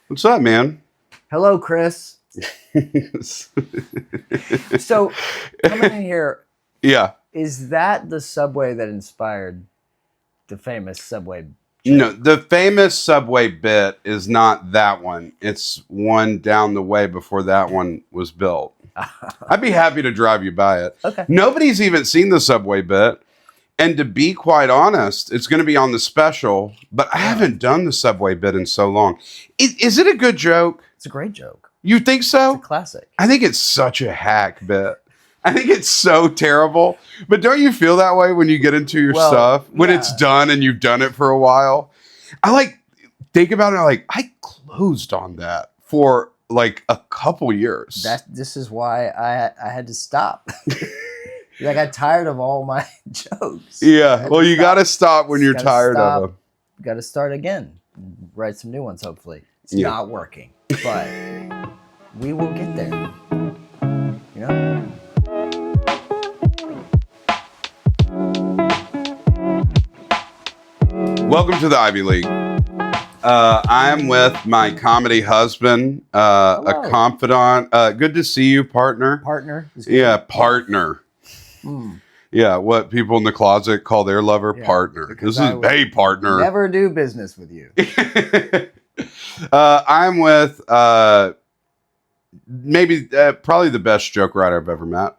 What's up, man? Hello, Chris. So, coming in here, Yeah. is that the subway that inspired the famous subway No, joke? the famous Subway bit is not that one. It's one down the way before that one was built. I'd be happy to drive you by it. Okay. Nobody's even seen the Subway bit. And to be quite honest, it's going to be on the special, but I haven't done the Subway bit in so long. Is it a good joke? It's a great joke. You think so? It's a classic. I think it's such a hack bit. I think it's so terrible. But don't you feel that way when you get into your stuff? When it's done and you've done it for a while? I think about it, I closed on that for like a couple years. This is why I had to stop. I got tired of all my jokes. Yeah. Well, you got to stop when you're tired of them. Got to start again. Write some new ones, hopefully. It's not working, but we will get there. You know? Welcome to the Ivy League. I'm with my comedy husband, a confidant. Good to see you, partner. Partner? Yeah, partner. Yeah, what people in the closet call their lover, partner. This is, hey, partner. Never do business with you. I'm with probably the best joke writer I've ever met.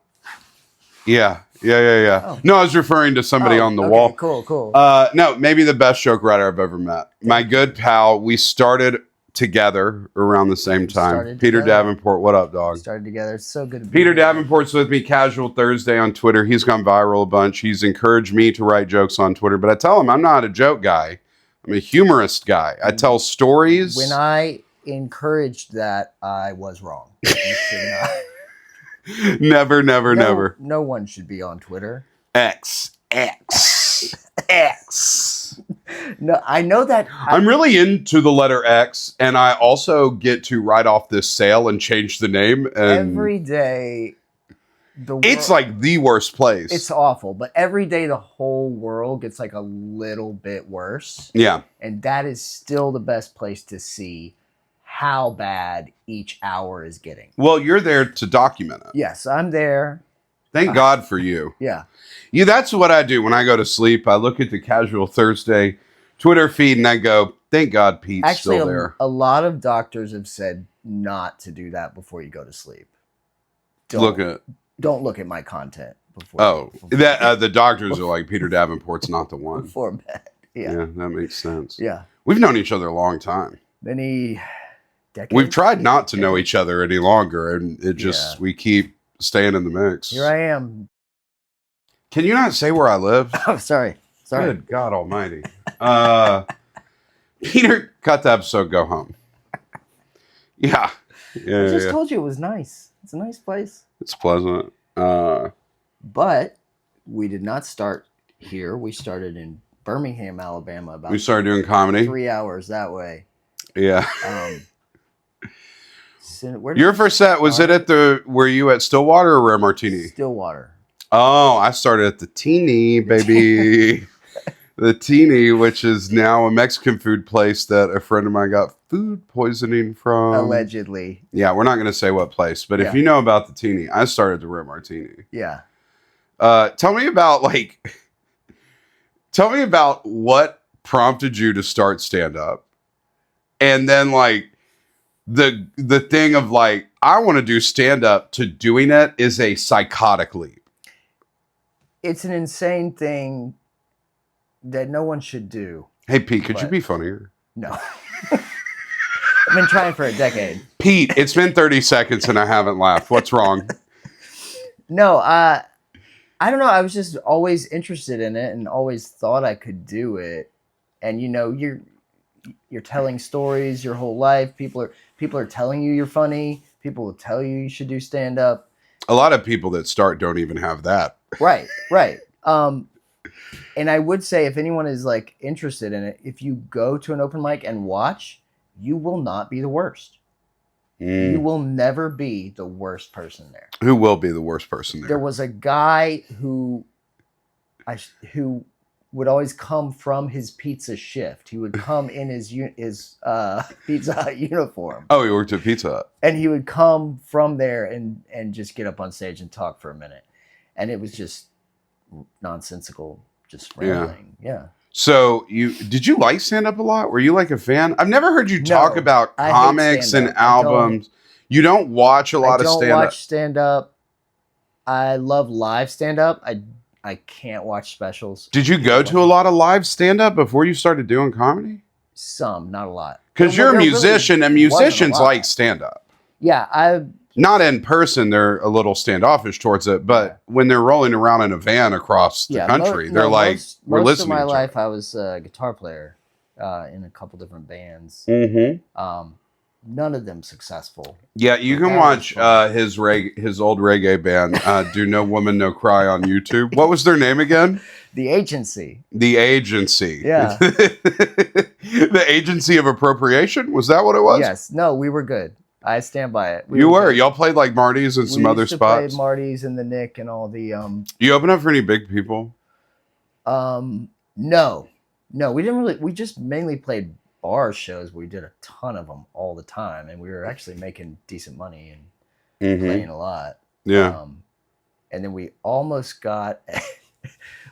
Yeah. Oh. No, I was referring to somebody on the wall. Cool. No, maybe the best joke writer I've ever met. My good pal. We started together around the same time. Peter Davenport, what up, dog? Started together. It's so good to be Peter here. Davenport's with me, Casual Thursday on Twitter. He's gone viral a bunch. He's encouraged me to write jokes on Twitter, but I tell him I'm not a joke guy. I'm a humorist guy. I tell stories. When I encouraged that, I was wrong. You should not. Never. No one should be on Twitter. X. No, I know that. I'm really into the letter X, and I also get to write off this sale and change the name. And every day, it's like the worst place. It's awful, but every day the whole world gets like a little bit worse. Yeah. And that is still the best place to see how bad each hour is getting. Well, you're there to document it. Yes, I'm there. Thank God for you. Yeah. That's what I do when I go to sleep. I look at the Casual Thursday Twitter feed and I go, thank God Pete's still there. A lot of doctors have said not to do that before you go to sleep. Don't look at my content before. The doctors are like, Peter Davenport's not the one. Before bed. Yeah, that makes sense. Yeah. We've known each other a long time. Many decades. We've tried not to know each other any longer, and it just, we keep staying in the mix. Here I am. Can you not say where I live? Oh, sorry. Good God almighty. Peter, cut the episode, go home. Yeah. I just told you it was nice. It's a nice place. It's pleasant. But we did not start here. We started in Birmingham, Alabama. We started doing comedy. 3 hours that way. Yeah. Your first set, was it were you at Stillwater or Rare Martini? Stillwater. Oh, I started at the Teeny, baby. The Teeny, which is now a Mexican food place that a friend of mine got food poisoning from. Allegedly. Yeah, we're not going to say what place, but if you know about the Teeny, I started the Rare Martini. Yeah. Tell me about what prompted you to start stand-up. And then the thing of I want to do stand-up to doing it is a psychotic leap. It's an insane thing that no one should do. Hey, Pete, could you be funnier? No. I've been trying for a decade. Pete, it's been 30 seconds and I haven't laughed. What's wrong? No, I don't know. I was just always interested in it and always thought I could do it. And you're telling stories your whole life. People are telling you you're funny. People will tell you should do stand up. A lot of people that start don't even have that. Right. And I would say if anyone is interested in it, if you go to an open mic and watch, you will not be the worst. You will never be the worst person there. Who will be the worst person there? There was a guy who would always come from his pizza shift. He would come in his Pizza Hut uniform. Oh, he worked at Pizza Hut. And he would come from there and just get up on stage and talk for a minute. And it was just nonsensical, just rambling. Yeah. So did you like stand-up a lot? Were you like a fan? I've never heard you talk about comics and albums. You don't watch a lot of stand-up? I don't watch stand-up. I love live stand-up. I can't watch specials. Did you go to a lot of live stand-up before you started doing comedy? Some, not a lot. Because you're a musician, and musicians like stand-up. Yeah, not in person, they're a little standoffish towards it, but when they're rolling around in a van across the country, they're like, we're listening. Most of my life, I was a guitar player in a couple different bands. Mm-hmm. None of them successful. Yeah, you can watch his old reggae band, Do No Woman No Cry on YouTube. What was their name again? The Agency. The Agency. Yeah. The Agency of Appropriation? Was that what it was? Yes. No, we were good. I stand by it. Y'all played like Marty's and some other spots? We played Marty's and the Nick and all the... You open up for any big people? No. We didn't really... We just mainly played bar shows. We did a ton of them all the time, and we were actually making decent money and playing a lot. Yeah. And then we almost got...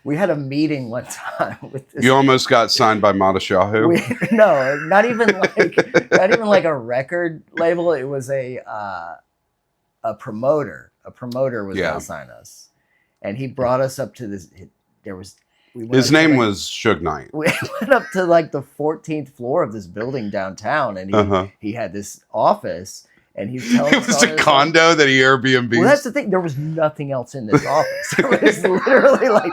We had a meeting one time with this. You almost got signed by Modest Yahoo? No, not even like a record label. It was a promoter. A promoter was going to sign us, and he brought us up to this. His name was Suge Knight. We went up to like the 14th floor of this building downtown, and he had this office. And he's telling it was a condo that he Airbnb. Well, that's the thing. There was nothing else in this office. There was literally like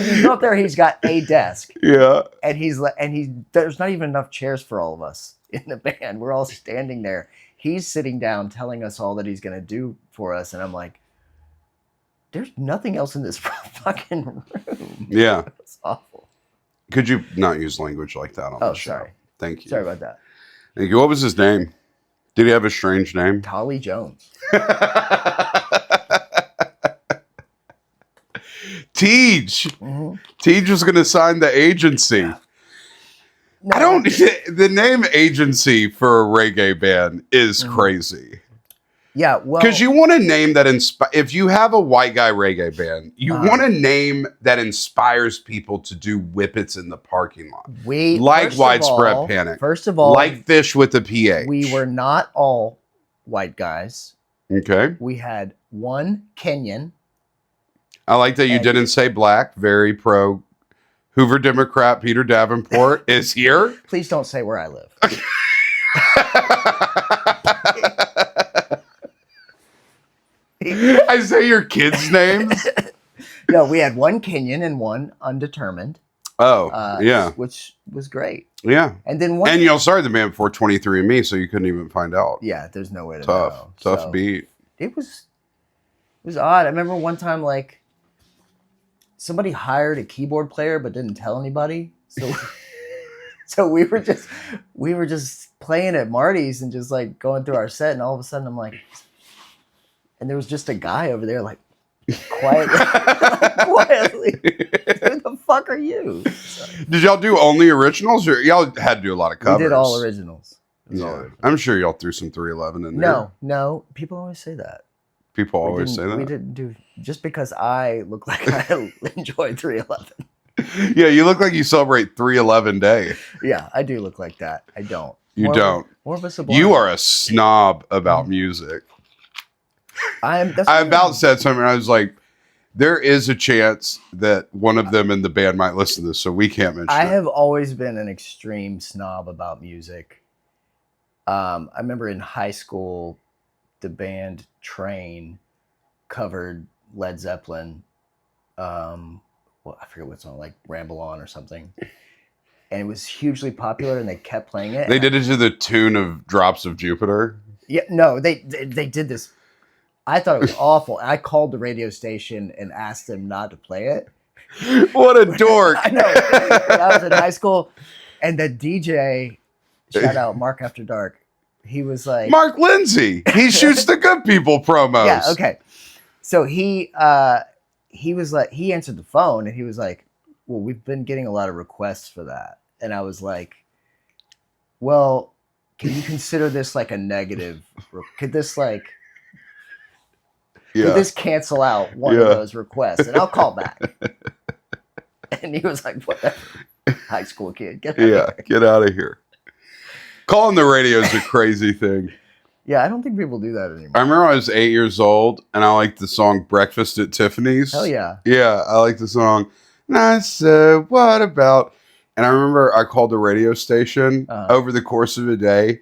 you go up there, he's got a desk. Yeah. And there's not even enough chairs for all of us in the band. We're all standing there. He's sitting down telling us all that he's going to do for us. And I'm like, there's nothing else in this fucking room. Yeah. It's awful. Could you not use language like that on the show? Sorry. Thank you. Sorry about that. Thank you. What was his name? Did he have a strange name? Tolly Jones. Teej. Teej was going to sign the Agency. Yeah. No. The name Agency for a reggae band is crazy. Yeah, well, because you want a name that if you have a white guy reggae band, you want a name that inspires people to do whippets in the parking lot. Like Widespread Panic. First of all, like Fish with a PH. We were not all white guys. Okay. We had one Kenyan. I like that you didn't say black. Very pro Hoover Democrat Peter Davenport is here. Please don't say where I live. I say your kids' names? No, we had one Kenyan and one undetermined. Oh, yeah. Which was great. Yeah. And then y'all started the band before 23andMe, so you couldn't even find out. Yeah, there's no way to know. Tough beat. It was odd. I remember one time, like, somebody hired a keyboard player but didn't tell anybody. So we were just playing at Marty's and just like going through our set, and all of a sudden I'm like, and there was just a guy over there like quietly. Who the fuck are you? So, did y'all do only originals, or y'all had to do a lot of covers? We did all originals. I'm sure y'all threw some 311 in there. No. People always say that. People always say that. We didn't do just because I look like I enjoy 311. Yeah, you look like you celebrate 311 Day. Yeah, I do look like that. I don't. You don't. More of a sublime. You are a snob about music. I about said something. I was like, there is a chance that one of them in the band might listen to this, so we can't mention it. I have always been an extreme snob about music. I remember in high school, the band Train covered Led Zeppelin. I forget what song, like Ramble On or something. And it was hugely popular, and they kept playing it. They did it to the tune of Drops of Jupiter? Yeah, no, they did this. I thought it was awful. I called the radio station and asked them not to play it. What a dork. I know. I was in high school, and the DJ, shout out Mark After Dark, he was like... Mark Lindsay. He shoots the Good People promos. Yeah, okay. So he he was like, he answered the phone and he was like, well, we've been getting a lot of requests for that. And I was like, well, can you consider this like a negative? Could this like, could this cancel out one of those requests? And I'll call back. And he was like, whatever, high school kid, get out of here. Get out of here. Calling the radio is a crazy thing. Yeah, I don't think people do that anymore. I remember I was 8 years old, and I liked the song Breakfast at Tiffany's. Hell yeah. Yeah, I like the song. And I said, what about? And I remember I called the radio station over the course of a day,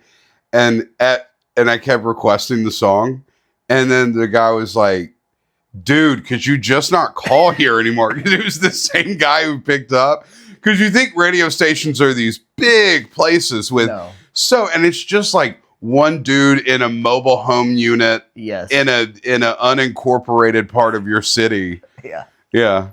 and I kept requesting the song. And then the guy was like, dude, could you just not call here anymore? Because it was the same guy who picked up. Because you think radio stations are these big places with and it's just like one dude in a mobile home unit in a unincorporated part of your city. Yeah,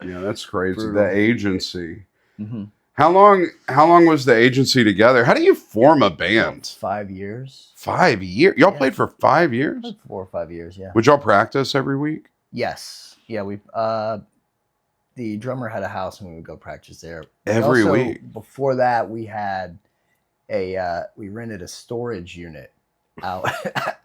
that's crazy. Brutal. The agency. Mm-hmm. How long was the agency together? How do you form a band? 5 years. 5 years? Y'all played for 5 years? Like 4 or 5 years, yeah. Would y'all practice every week? Yes. Yeah, we the drummer had a house and we would go practice there. Every week. Before that, we had we rented a storage unit out.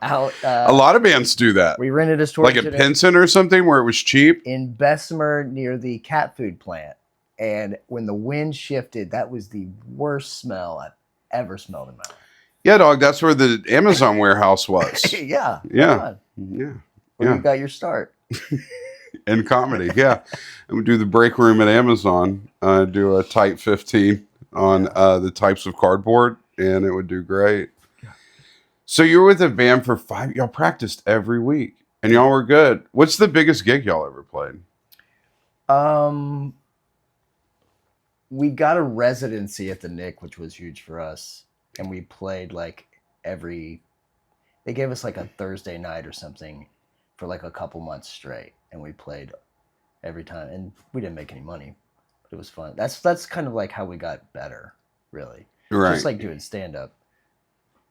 A lot of bands do that. We rented a storage unit. Like a Pinson or something where it was cheap? In Bessemer near the cat food plant. And when the wind shifted, that was the worst smell I've ever smelled in my life. Yeah, dog, that's where the Amazon warehouse was. Yeah. Where you got your start. In comedy, yeah. And we do the break room at Amazon, do a Type 15 on the types of cardboard, and it would do great. Yeah. So you were with a band for 5, y'all practiced every week, and y'all were good. What's the biggest gig y'all ever played? We got a residency at the Nick, which was huge for us. And we played like they gave us like a Thursday night or something for like a couple months straight. And we played every time. And we didn't make any money, but it was fun. That's kind of like how we got better, really. Right. Just like doing stand-up,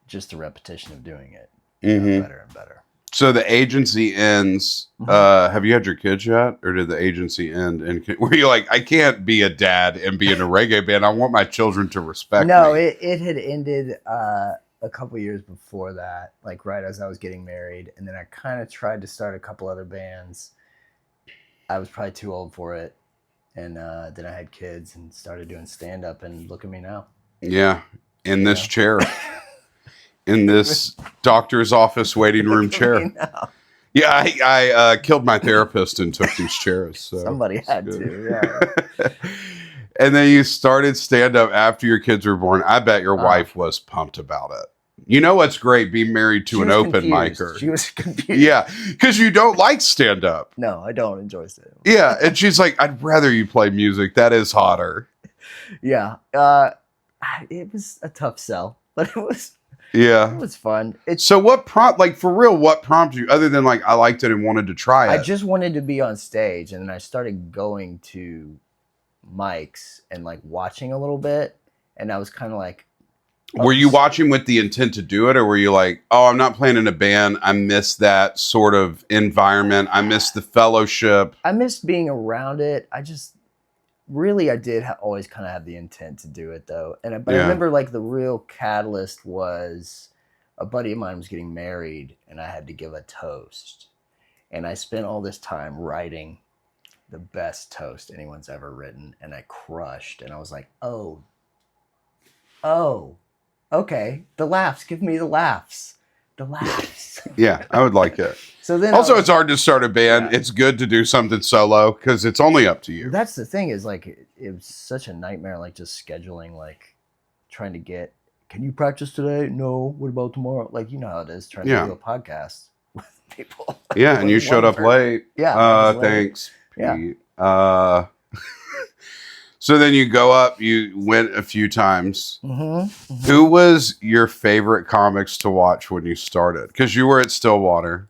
just the repetition of doing it. Better and better. So the agency ends. Have you had your kids yet, or did the agency end? And were you like, I can't be a dad and be in a reggae band? I want my children to respect me. No, it had ended a couple years before that, like right as I was getting married, and then I kind of tried to start a couple other bands. I was probably too old for it, and then I had kids and started doing stand up, and look at me now. Yeah, in this chair. In this doctor's office waiting room chair. Yeah, I killed my therapist and took these chairs. So somebody had to, yeah. And then you started stand-up after your kids were born. I bet your wife was pumped about it. You know what's great? Being married to an open micer. She was confused. Yeah, because you don't like stand-up. No, I don't enjoy stand-up. Yeah, and she's like, I'd rather you play music. That is hotter. Yeah. It was a tough sell, but it was... Yeah. It was fun. So what prompted you, other than like, I liked it and wanted to try it? I just wanted to be on stage, and then I started going to mics and like watching a little bit, and I was kind of like... Were you watching with the intent to do it, or were you like, oh, I'm not playing in a band, I miss that sort of environment, I miss the fellowship? I missed being around it. I just... Really, I did always kind of have the intent to do it, though. I remember, like, the real catalyst was a buddy of mine was getting married, and I had to give a toast. And I spent all this time writing the best toast anyone's ever written, and I crushed. And I was like, oh, okay, the laughs. Give me the laughs. The laughs. Yeah, I would like it. So then also, it's hard to start a band. Yeah. It's good to do something solo because it's only up to you. That's the thing is like it was such a nightmare, like just scheduling, like trying to get. Can you practice today? No. What about tomorrow? Like you know how it is trying to do a podcast with people. Yeah, and you showed up late. Yeah. Thanks, yeah. Pete. So then you go up, you went a few times. Mm-hmm. Who was your favorite comics to watch when you started? Because you were at Stillwater.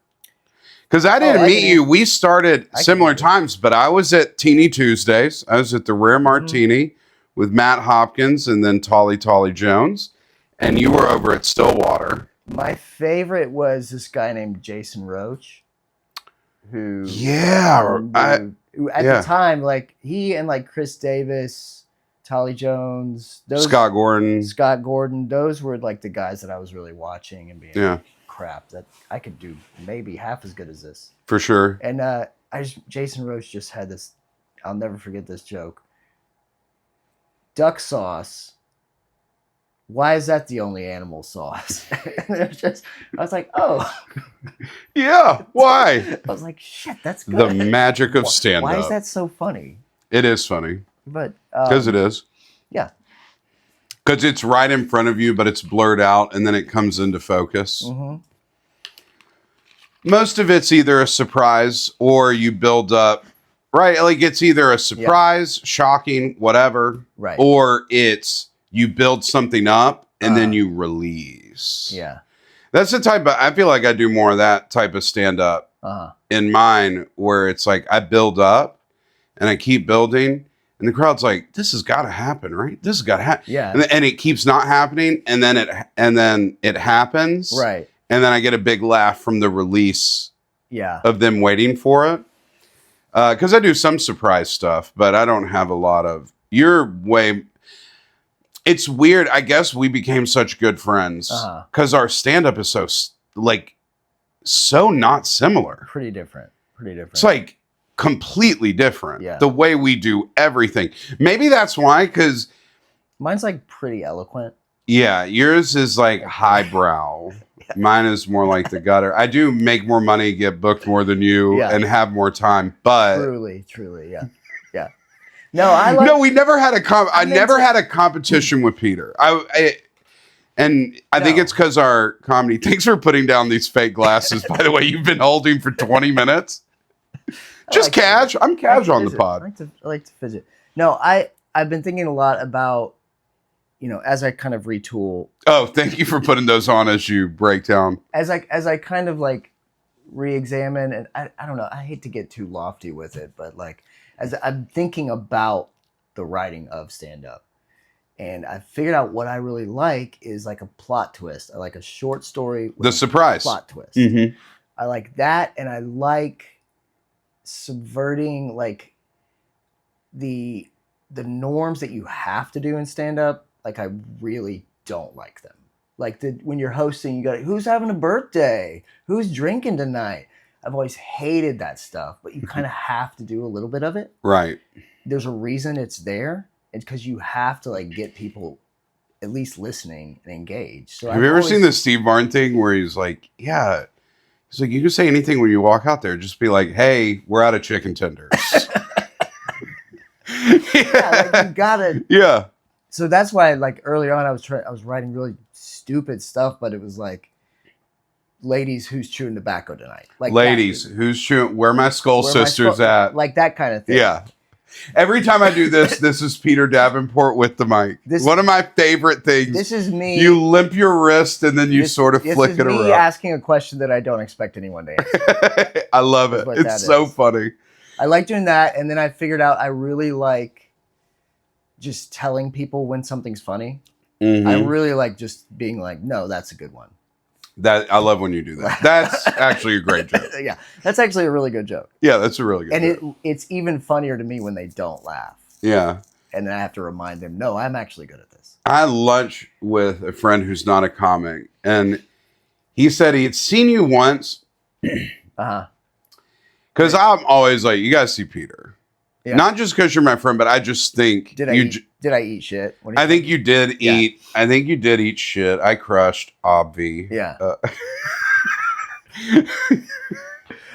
Because I didn't meet you. We started similar times, but I was at Teeny Tuesdays. I was at the Rare Martini with Matt Hopkins and then Tolly Jones. And you were over at Stillwater. My favorite was this guy named Jason Roach. who who at the time, like he and like Chris Davis, Tolly Jones, Scott Gordon, those were like the guys that I was really watching and being like, crap, that I could do maybe half as good as this. For sure. And Jason Roach just had this, I'll never forget this joke. Duck sauce. Why is that the only animal sauce? And it was just, I was like, oh. Yeah, why? I was like, shit, that's good. The magic of stand-up. Why is that so funny? It is funny. But because it is. Yeah. Because it's right in front of you, but it's blurred out, and then it comes into focus. Mm-hmm. Most of it's either a surprise or you build up, right? Like it's either a surprise, shocking, whatever, right? Or it's you build something up and then you release. Yeah. That's the type of, I feel like I do more of that type of stand-up in mine, where it's like I build up and I keep building, and the crowd's like, this has got to happen, right? This has got to happen. Yeah. And it keeps not happening, and then it happens. Right. And then I get a big laugh from the release of them waiting for it. Because I do some surprise stuff, but I don't have a lot of your way. It's weird. I guess we became such good friends because our stand-up is so not similar. Pretty different. It's like completely different. Yeah. The way we do everything. Maybe that's why, because mine's like pretty eloquent. Yeah, yours is like highbrow. Mine is more like the gutter. I do make more money, get booked more than you, and have more time. But truly, yeah. No, we never had I never had a competition with Peter. I think it's because our comedy. Thanks for putting down these fake glasses. By the way, you've been holding for 20 minutes. Just cash. I'm cash on the pod. I like to fidget. No, I've been thinking a lot about, as I kind of retool. Oh, thank you for putting those on as you break down. As I kind of like re-examine, and I don't know, I hate to get too lofty with it, but like as I'm thinking about the writing of stand-up, and I figured out what I really like is like a plot twist. I like a short story with the surprise plot twist. Mm-hmm. I like that, and I like subverting like the norms that you have to do in stand-up. Like I really don't like them. Like when you're hosting, you got who's having a birthday, who's drinking tonight. I've always hated that stuff, but you kind of have to do a little bit of it. Right. There's a reason it's there. It's because you have to like get people at least listening and engaged. So have you ever seen the Steve Martin thing where he's like, you can say anything when you walk out there. Just be like, hey, we're out of chicken tenders. Like you gotta. Yeah. So that's why, like early on, I was writing really stupid stuff, but it was like, ladies, who's chewing tobacco tonight? Like ladies, who's chewing? Where my skull sisters at? Like that kind of thing. Yeah. Every time I do this, this is Peter Davenport with the mic. One of my favorite things. This is me. You limp your wrist and then you sort of flick it around. This is me asking a question that I don't expect anyone to answer. I love it. It's so funny. I like doing that, and then I figured out I really like just telling people when something's funny. Mm-hmm. I really like just being like, no, that's a good one. I love when you do that. That's actually a great joke. Yeah, that's actually a really good joke. Yeah, that's a really good joke. And it's even funnier to me when they don't laugh. Yeah. And then I have to remind them, no, I'm actually good at this. I lunch with a friend who's not a comic, and he said he had seen you once. Uh-huh. Because I'm always like, you guys see Peter. Yeah. Not just because you're my friend, but I just think did I eat shit? I think you did eat. I think you did eat shit. I crushed Ivey. Yeah.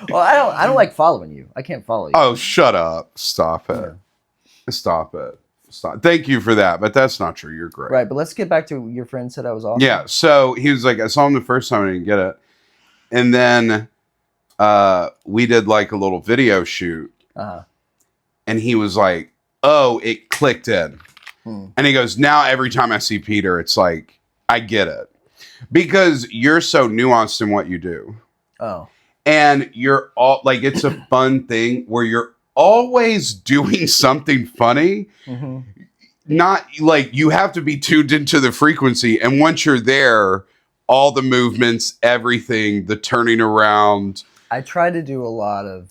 Well, I don't like following you. I can't follow you. Oh, shut up! Stop it! Yeah. Stop it! Stop. Thank you for that, but that's not true. You're great. Right, but let's get back to your friend said I was awesome. Yeah. So he was like, I saw him the first time, I didn't get it, and then we did like a little video shoot. Uh-huh. And he was like, oh, it clicked in. And he goes, now every time I see Peter, it's like, I get it. Because you're so nuanced in what you do. Oh. And you're all like, it's a fun thing where you're always doing something funny. Mm-hmm. Not like you have to be tuned into the frequency. And once you're there, all the movements, everything, the turning around, I try to do a lot of,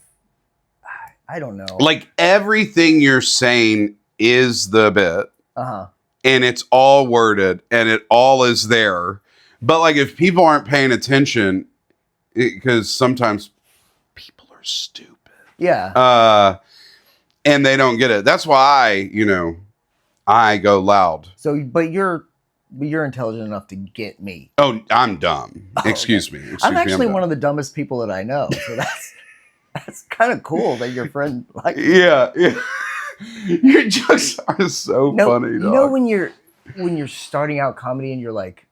I don't know. Like everything you're saying is the bit. Uh-huh. And it's all worded and it all is there. But like if people aren't paying attention, because sometimes people are stupid. Yeah. And they don't get it. That's why I go loud. So, but you're intelligent enough to get me. Oh, I'm dumb. Excuse me. I'm actually one of the dumbest people that I know. So that's kind of cool that your friend like. Yeah. Your jokes are so funny. You know when you're starting out comedy and you're like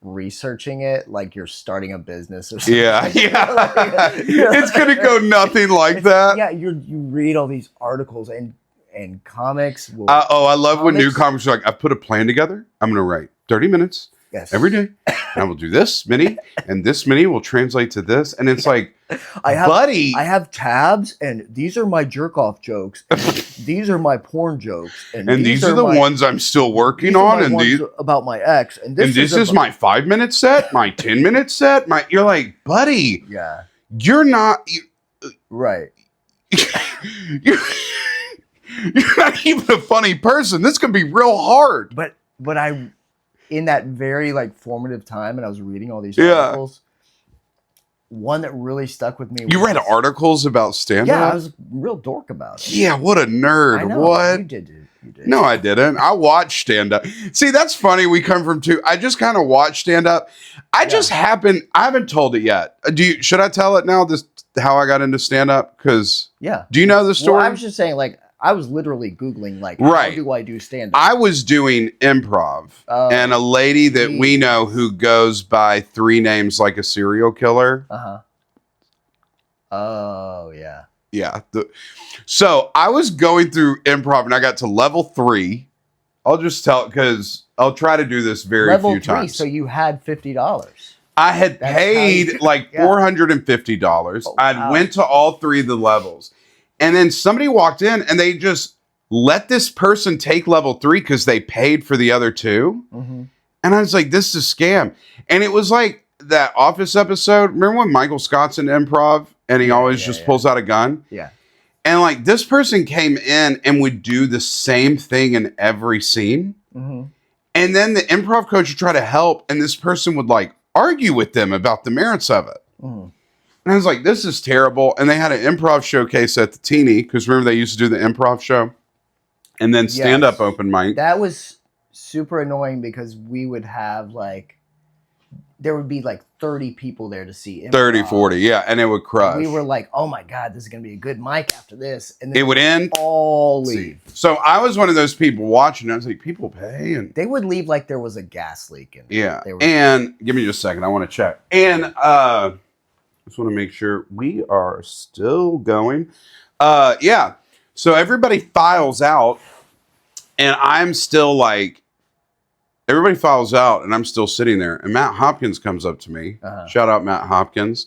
researching it like you're starting a business or something. Yeah. It's gonna go nothing like that. Yeah, you read all these articles and comics will I love when new comics are like, I've put a plan together. I'm gonna write 30 minutes every day. And I will do this many, and this many will translate to this. And it's like, I have tabs, and these are my jerk off jokes, and these are my porn jokes, and these are the ones I'm still working on, and these about my ex, and this is my 5-minute set, my 10-minute set. You're like, buddy, yeah, you're not right. You're not even a funny person. This could be real hard. But I, in that very like formative time, and I was reading all these articles. One that really stuck with me. You read articles about stand-up? Yeah, I was a real dork about it. Yeah, what a nerd. I know. What? You did. No, I didn't. I watched stand-up. See, that's funny. We come from two. I just kind of watched stand-up. I haven't told it yet. Should I tell it now, how I got into stand-up? Because do you know the story? Well, I was just saying, like, I was literally Googling, like, how do I do stand-up? I was doing improv, and a lady that we know who goes by 3 names like a serial killer. Uh-huh. Oh, yeah. Yeah. So I was going through improv, and I got to level 3. I'll just tell it because I'll try to do this few times. So you had $50. I had paid like $450. Oh, I went to all 3 of the levels. And then somebody walked in and they just let this person take level 3 because they paid for the other 2. Mm-hmm. And I was like, this is a scam. And it was like that Office episode. Remember when Michael Scott's in improv and he always just pulls out a gun? Yeah. And like this person came in and would do the same thing in every scene. Mm-hmm. And then the improv coach would try to help. And this person would like argue with them about the merits of it. Mm-hmm. And I was like, this is terrible. And they had an improv showcase at the Teeny, because remember they used to do the improv show? And then stand-up open mic. That was super annoying because we would have like, there would be like 30 people there to see improv. 30, 40, yeah. And it would crush. And we were like, oh my God, this is going to be a good mic after this. And then it would end. All leave. So I was one of those people watching. I was like, people pay. And they would leave like there was a gas leak. And give me just a second. I want to check. And just want to make sure we are still going. Yeah. So everybody files out, and I'm still like, everybody files out, and I'm still sitting there. And Matt Hopkins comes up to me. Shout out Matt Hopkins.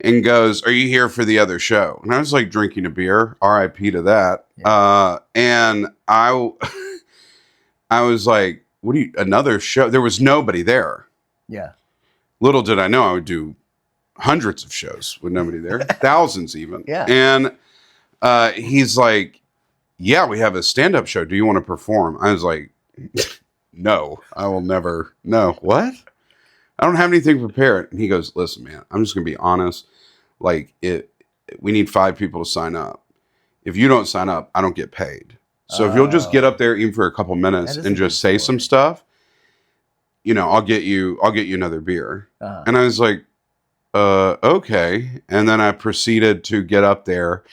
And goes, are you here for the other show? And I was like drinking a beer. R.I.P. to that. Yeah. And I was like, another show? There was nobody there. Yeah. Little did I know I would do hundreds of shows with nobody there, thousands even. Yeah. And he's like, yeah, we have a stand-up show. Do you want to perform? I was like, no, I will never. No, what? I don't have anything prepared. And he goes, listen, man, I'm just going to be honest. Like, we need 5 people to sign up. If you don't sign up, I don't get paid. So if you'll just get up there even for a couple minutes and just say some stuff, I'll get you another beer. And I was like, okay. And then I proceeded to get up there.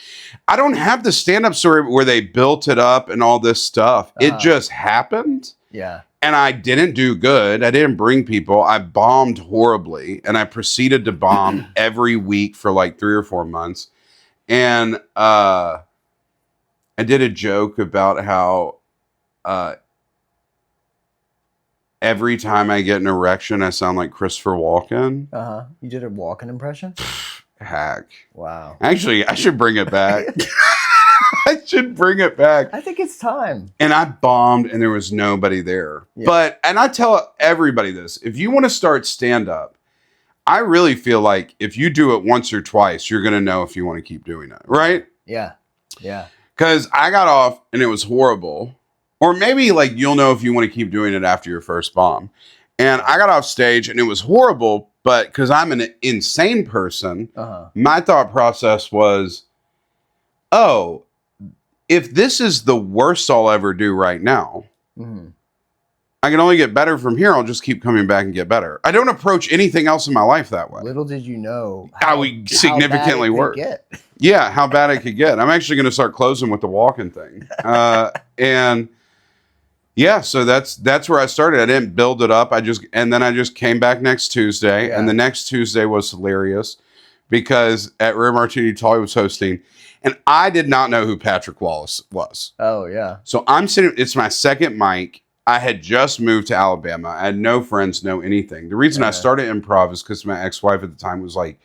I don't have the stand-up story where they built it up and all this stuff. It just happened. Yeah. And I didn't do good. I didn't bring people. I bombed horribly. And I proceeded to bomb every week for like 3 or 4 months. And I did a joke about how every time I get an erection, I sound like Christopher Walken. You did a Walken impression? Hack. Wow. Actually, I should bring it back. I should bring it back. I think it's time. And I bombed and there was nobody there. Yeah. And I tell everybody this, if you want to start stand-up, I really feel like if you do it once or twice, you're going to know if you want to keep doing it, right? Yeah. Yeah. Because I got off and it was horrible. Or maybe like you'll know if you want to keep doing it after your first bomb. And I got off stage and it was horrible, but because I'm an insane person, my thought process was, oh, if this is the worst I'll ever do right now, I can only get better from here. I'll just keep coming back and get better. I don't approach anything else in my life that way. Little did you know how we significantly work. Yeah, how bad it could get. I'm actually going to start closing with the walking thing. And yeah, so that's where I started. I didn't build it up. I just came back next Tuesday, and the next Tuesday was hilarious because at Rare Martini, Tully was hosting, and I did not know who Patrick Wallace was. Oh yeah. So I'm sitting. It's my second mic. I had just moved to Alabama. I had no friends, no anything. The reason I started improv is because my ex-wife at the time was like,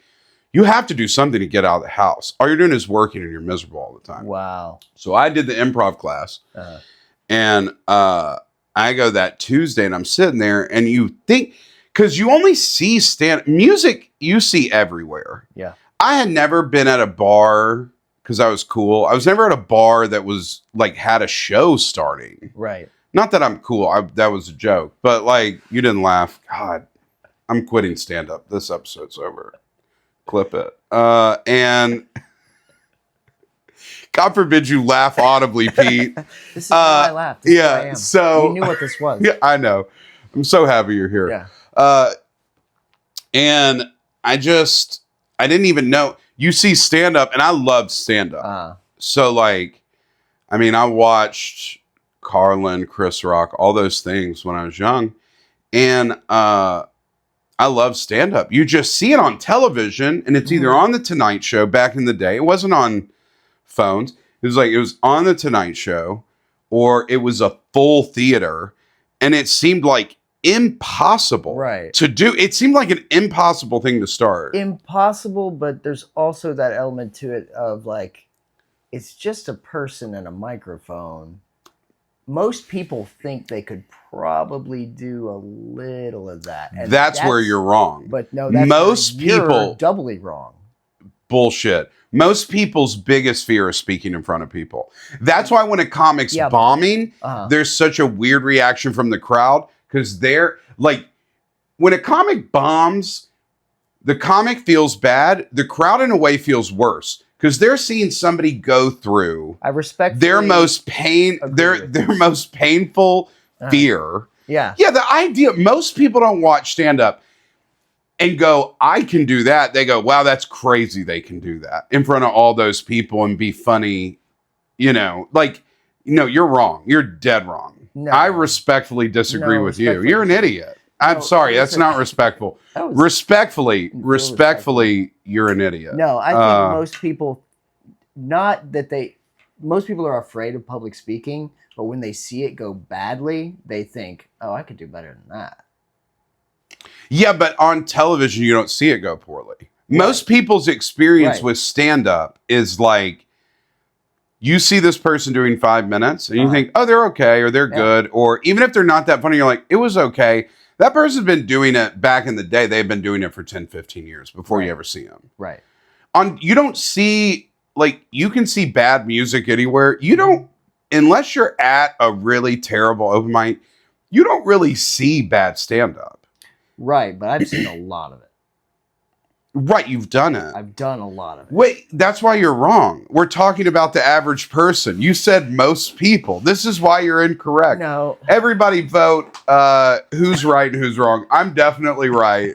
you have to do something to get out of the house. All you're doing is working and you're miserable all the time. Wow. So I did the improv class. And I go that Tuesday and I'm sitting there and you think, because you only see music, you see everywhere. Yeah. I had never been at a bar because I was cool. I was never at a bar that was like had a show starting. Right. Not that I'm cool. That was a joke. But like, you didn't laugh. God, I'm quitting stand-up. This episode's over. Clip it. And God forbid you laugh audibly, Pete. This is why I laughed. This is why I am. So you knew what this was. Yeah, I know. I'm so happy you're here. Yeah. And I didn't even know. You see stand-up, and I love stand-up. So like, I mean, I watched Carlin, Chris Rock, all those things when I was young. And I love stand-up. You just see it on television, and it's either on The Tonight Show back in the day. It wasn't on phones. It was on The Tonight Show, or it was a full theater, and it seemed like impossible to do. It seemed like an impossible thing to start. Impossible, but there's also that element to it of like, it's just a person and a microphone. Most people think they could probably do a little of that. And that's where you're wrong. But no, most people you're doubly wrong. Bullshit. Most people's biggest fear is speaking in front of people. That's why when a comic's bombing, there's such a weird reaction from the crowd because they're like, when a comic bombs, the comic feels bad. The crowd in a way feels worse. Because they're seeing somebody go through their most painful fear. Yeah. Yeah, the idea, most people don't watch stand-up and go, I can do that. They go, wow, that's crazy they can do that in front of all those people and be funny. You know, like, you're wrong. You're dead wrong. No. I respectfully disagree with you. You're an idiot. I'm sorry, that's not respectful. Respectfully, you're an idiot. No, I think most people, most people are afraid of public speaking, but when they see it go badly, they think, oh, I could do better than that. Yeah, but on television, you don't see it go poorly. Right. Most people's experience with stand-up is like, you see this person doing 5 minutes, and you think, oh, they're okay, or they're good, or even if they're not that funny, you're like, it was okay. That person's been doing it back in the day. They've been doing it for 10, 15 years before you ever see them. Right. You don't see, like, you can see bad music anywhere. You don't, unless you're at a really terrible open mic, you don't really see bad stand-up. Right, but I've seen a lot of it. Right, you've done it. I've done a lot of it. Wait, that's why you're wrong. We're talking about the average person. You said most people. This is why you're incorrect. No. Everybody vote who's right and who's wrong. I'm definitely right.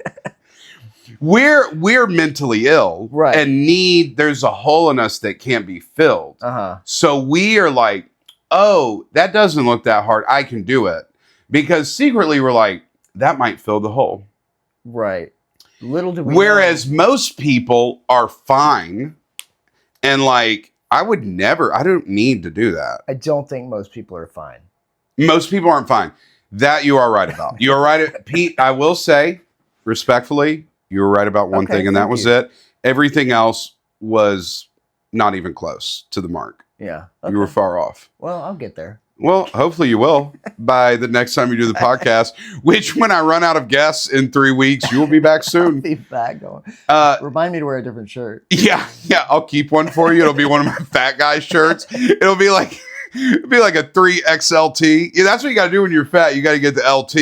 We're mentally ill. Right. And there's a hole in us that can't be filled. So we are like, oh, that doesn't look that hard. I can do it. Because secretly we're like, that might fill the hole. Right. Little do we Whereas most people are fine and like, I don't need to do that. I don't think most people are fine. Most people aren't fine. That you are right about. You are right. Pete, I will say, respectfully, you were right about one thing, and that was it. Everything else was not even close to the mark. Yeah. You were far off. Well, I'll get there. Well, hopefully you will by the next time you do the podcast, which when I run out of guests in 3 weeks, you will be back soon. I'll be back going. Remind me to wear a different shirt. Yeah. I'll keep one for you. It'll be one of my fat guy shirts. It'll be like a 3XLT. Yeah, that's what you got to do when you're fat. You got to get the LT.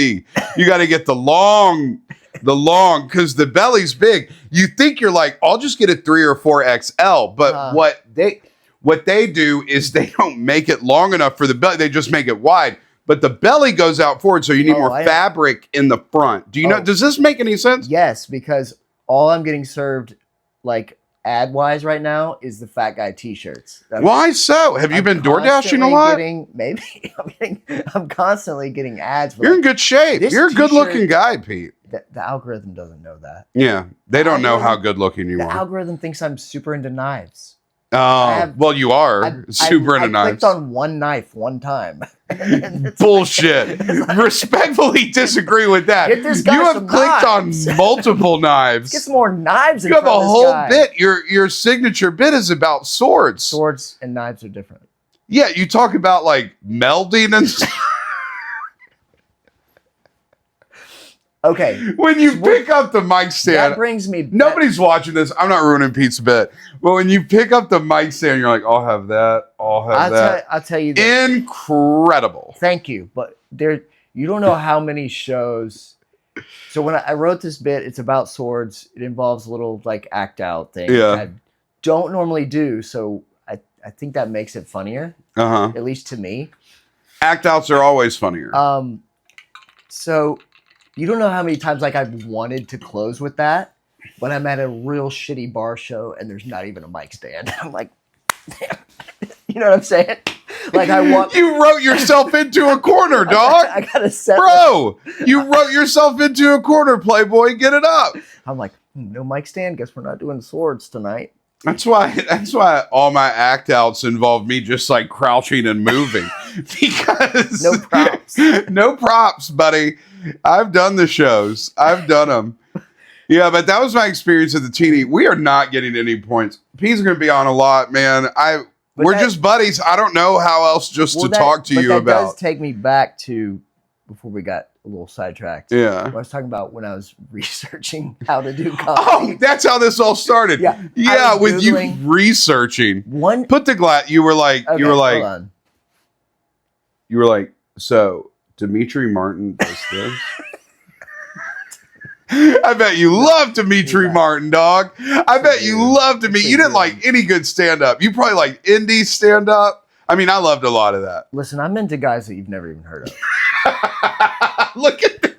You got to get the long, because the belly's big. You think you're like, I'll just get a 3 or 4XL. But what they do is they don't make it long enough for the belly. They just make it wide. But the belly goes out forward, so you need more fabric in the front. Do you know? Does this make any sense? Yes, because all I'm getting served, like ad-wise right now, is the fat guy T-shirts. Why so? Have you been door dashing a lot? Maybe. I'm constantly getting ads. You're in good shape. You're a good-looking guy, Pete. The algorithm doesn't know that. Yeah, they don't know how good-looking you are. The algorithm thinks I'm super into knives. Well, you are super into knives. I clicked on one knife one time. Bullshit. Respectfully disagree with that. Get this guy you have some clicked knives. on multiple knives. Get some more knives. You have a whole bit. Your signature bit is about swords. Swords and knives are different. Yeah, you talk about like melding and stuff. Okay. When you pick up the mic stand, that brings me. Nobody's watching this. I'm not ruining Pete's bit. But when you pick up the mic stand, you're like, I'll have that. I'll have that. I'll tell you this. Incredible. Thank you. But you don't know how many shows. So when I wrote this bit, it's about swords. It involves a little like act out thing. Yeah. I don't normally do. So I think that makes it funnier. At least to me. Act outs are always funnier. So you don't know how many times like I've wanted to close with that, but I'm at a real shitty bar show and there's not even a mic stand. I'm like, damn. You know what I'm saying? Like You wrote yourself into a corner, dog. I gotta set. Bro, you wrote yourself into a corner, Playboy. Get it up. I'm like, no mic stand. Guess we're not doing swords tonight. That's why all my act outs involve me just like crouching and moving because no props, buddy. I've done the shows. I've done them. Yeah, but that was my experience at the teeny. We are not getting any points. P's going to be on a lot, man. We're just buddies. I don't know how else to talk to you about. That does take me back to before we got a little sidetracked. Yeah. I was talking about when I was researching how to do comedy. Oh, that's how this all started. Yeah, with you researching. Put the glass. You were like, so Dimitri Martin does this. I bet you love Dimitri Martin, dog. I bet you love Dimitri. You didn't like any good stand-up. You probably like indie stand-up. I mean, I loved a lot of that. Listen, I'm into guys that you've never even heard of. Look at the...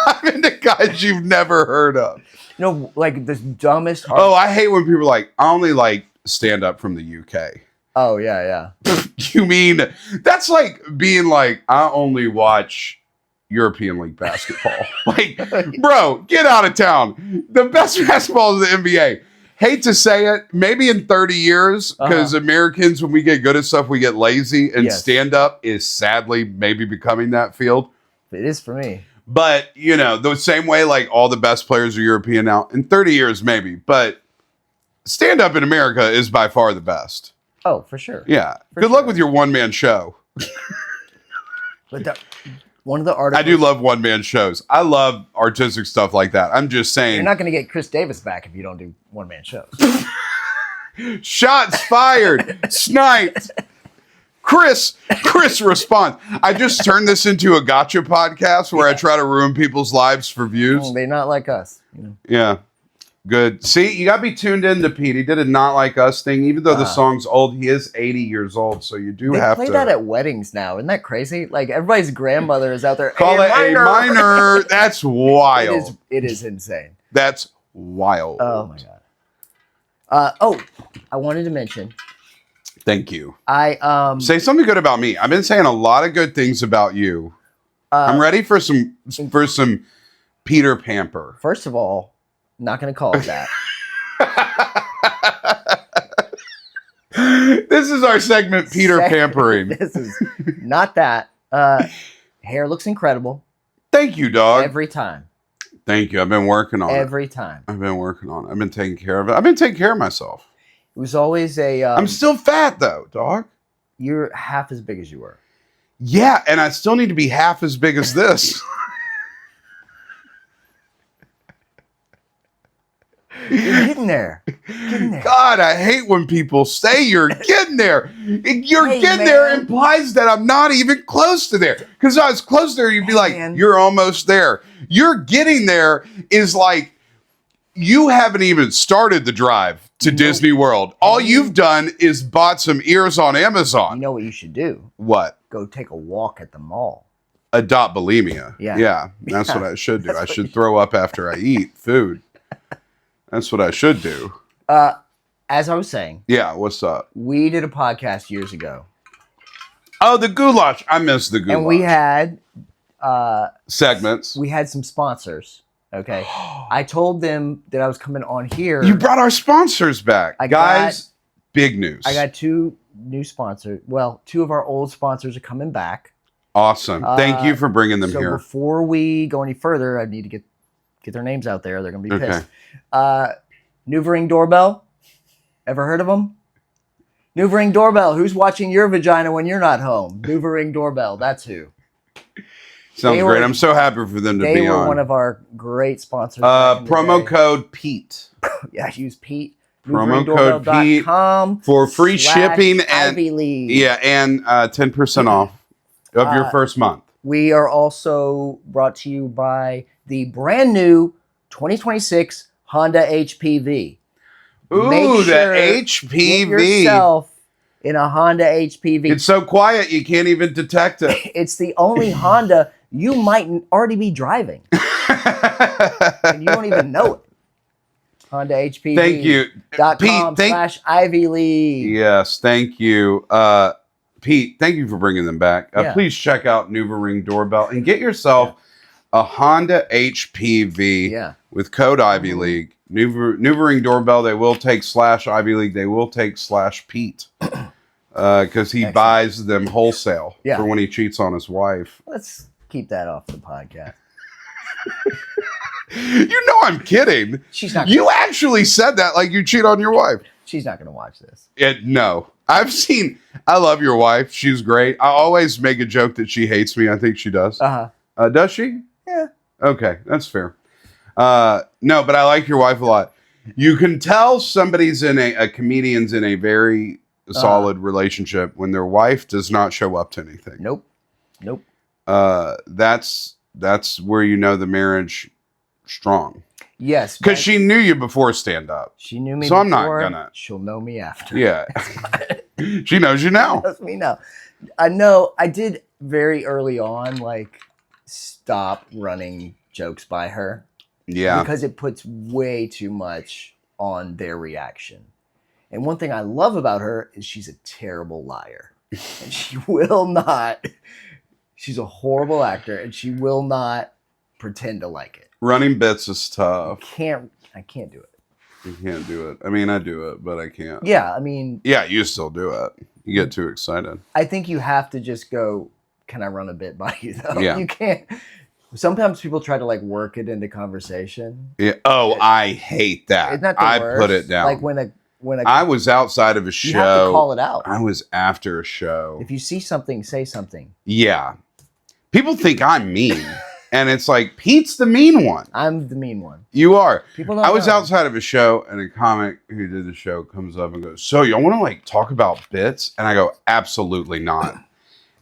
I'm into guys you've never heard of. No, like the dumbest... I hate when people are like, I only like stand-up from the UK. Oh, yeah. You mean, that's like being like, I only watch European League basketball. Like, bro, get out of town. The best basketball is the NBA. Hate to say it, maybe in 30 years, because Americans, when we get good at stuff, we get lazy, and stand-up is sadly maybe becoming that field. It is for me. But, you know, the same way like all the best players are European now, in 30 years maybe, but stand-up in America is by far the best. Oh, for sure. Yeah. Good luck with your one-man show. But one of the articles... I do love one-man shows. I love artistic stuff like that. I'm just saying... You're not going to get Chris Davis back if you don't do one-man shows. Shots fired. Sniped. Chris responds. I just turned this into a gotcha podcast where I try to ruin people's lives for views. They're not like us. You know? Yeah. Good. See, you got to be tuned in to Pete. He did a Not Like Us thing. Even though the song's old, he is 80 years old, so you do have to... They play that at weddings now. Isn't that crazy? Like, everybody's grandmother is out there... Call it a minor. That's wild. It is insane. That's wild. Oh, my God. I wanted to mention... Thank you. Say something good about me. I've been saying a lot of good things about you. I'm ready for some Peter Pamper. First of all... Not going to call it that. This is our segment, Peter Pampering. This is not that. Hair looks incredible. Thank you, dog. Every time. Thank you. I've been working on it. Every time. I've been working on it. I've been taking care of it. I've been taking care of myself. It was always a... I'm still fat, though, dog. You're half as big as you were. Yeah, and I still need to be half as big as this. You're getting there. Getting there. God, I hate when people say you're getting there. You're Hey, getting man. there implies that I'm not even close to there. Because if I was close there, you'd be like, Man. you're almost there. You're getting there is like, you haven't even started the drive to Disney World. All you've done is bought some ears on Amazon. You know what you should do? What? Go take a walk at the mall. Adopt bulimia. Yeah. That's what I should do. I should throw up after I eat food. That's what I should do. As I was saying. Yeah, what's up? We did a podcast years ago. Oh, the goulash. I missed the goulash. And we had... segments. We had some sponsors. Okay. I told them that I was coming on here. You brought our sponsors back. Guys, big news. I got 2 new sponsors. Well, 2 of our old sponsors are coming back. Awesome. Thank you for bringing them here. So before we go any further, I need to get their names out there. They're going to be pissed. New Doorbell. Ever heard of them? New Doorbell. Who's watching your vagina when you're not home? New Doorbell. That's who. Sounds great. I'm so happy for them to be on. They were one of our great sponsors. Promo code Pete. Yeah, use Pete. Promo code Pete for free shipping and Ivey League. Yeah, and 10% off of your first month. We are also brought to you by the brand new 2026 Honda HPV. Ooh, Make the sure HPV. Get yourself in a Honda HPV. It's so quiet you can't even detect it. It's the only Honda you might already be driving. And you don't even know it. Honda HPV. Thank you. Pete, /Ivey League. Yes, thank you. Pete, thank you for bringing them back. Please check out Ring Doorbell and get yourself a Honda HPV with code Ivey League. Ring Doorbell, they will take /Ivey League. They will take /Pete because he buys them wholesale for when he cheats on his wife. Let's keep that off the podcast. You know I'm kidding. She's not. You actually said that like you cheat on your wife. She's not going to watch this. No. I love your wife. She's great. I always make a joke that she hates me. I think she does. Does she? Yeah. Okay, that's fair. No, but I like your wife a lot. You can tell somebody's a comedian's in a very solid relationship when their wife does not show up to anything. Nope. That's where you know the marriage strong. Yes. Because she knew you before stand up. She knew me so before. I'm not gonna. She'll know me after. Yeah. She knows you now. She knows me now. I know I did very early on, stop running jokes by her. Yeah. Because it puts way too much on their reaction. And one thing I love about her is she's a terrible liar. And she will not. She's a horrible actor, and she will not pretend to like it. Running bits is tough. I can't do it. You can't do it. I mean, I do it, but I can't. Yeah, I mean... Yeah, you still do it. You get too excited. I think you have to just go, can I run a bit by you, though? Yeah. You can't... Sometimes people try to, work it into conversation. Yeah. Oh, I hate that. It's not the I worst. put it down. When I was outside of a show. You have to call it out. I was after a show. If you see something, say something. Yeah. People think I'm mean. And it's like, Pete's the mean one. I'm the mean one. You are. People don't I was know. outside of a show, and a comic who did the show comes up and goes, so y'all want to talk about bits? And I go, absolutely not.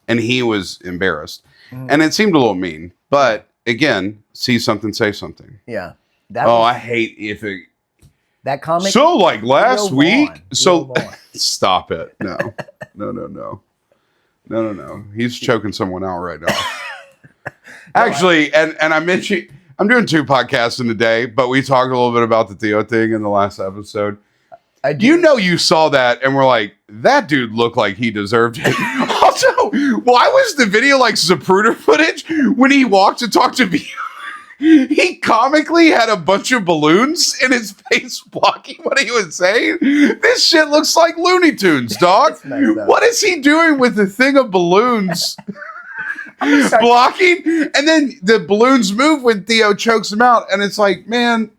And he was embarrassed. And it seemed a little mean. But again, see something, say something. Yeah. I hate if it... That comic... So last week... So stop it. No. No. He's choking someone out right now. Actually, and I mentioned, I'm doing 2 podcasts in a day, but we talked a little bit about the Theo thing in the last episode. You know, you saw that and we're like, that dude looked like he deserved it. Also, why was the video like Zapruder footage when he walked to talk to me? He comically had a bunch of balloons in his face blocking what he was saying. This shit looks like Looney Tunes, dog. What is he doing with the thing of balloons? Blocking, and then the balloons move when Theo chokes him out, and it's like, man,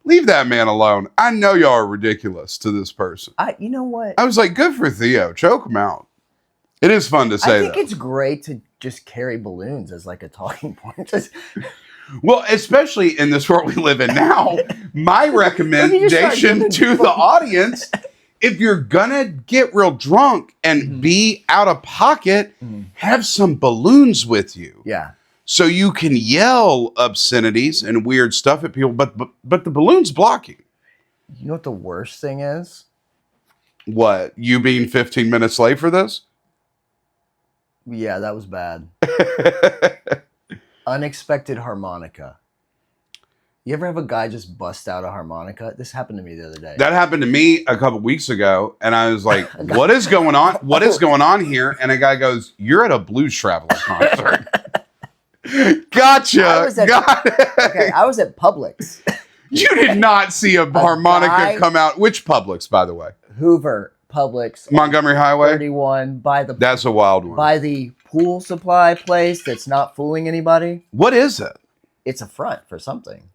leave that man alone. I know y'all are ridiculous to this person. You know what? I was like, good for Theo, choke him out. It is fun to say. I think it's great to just carry balloons as like a talking point. Well, especially in this world we live in now, my recommendation to the audience, if you're gonna get real drunk and be out of pocket, have some balloons with you. Yeah. So you can yell obscenities and weird stuff at people, but the balloons block you. You know what the worst thing is? What? You being 15 minutes late for this? Yeah, that was bad. Unexpected harmonica. You ever have a guy just bust out a harmonica? This happened to me the other day. That happened to me a couple weeks ago, and I was like, what is going on? What is going on here? And a guy goes, you're at a Blues Traveler concert. Gotcha. I was at Publix. You did not see a harmonica come out. Which Publix, by the way? Hoover Publix. Montgomery Highway? 31 That's a wild one. By the pool supply place that's not fooling anybody. What is it? It's a front for something.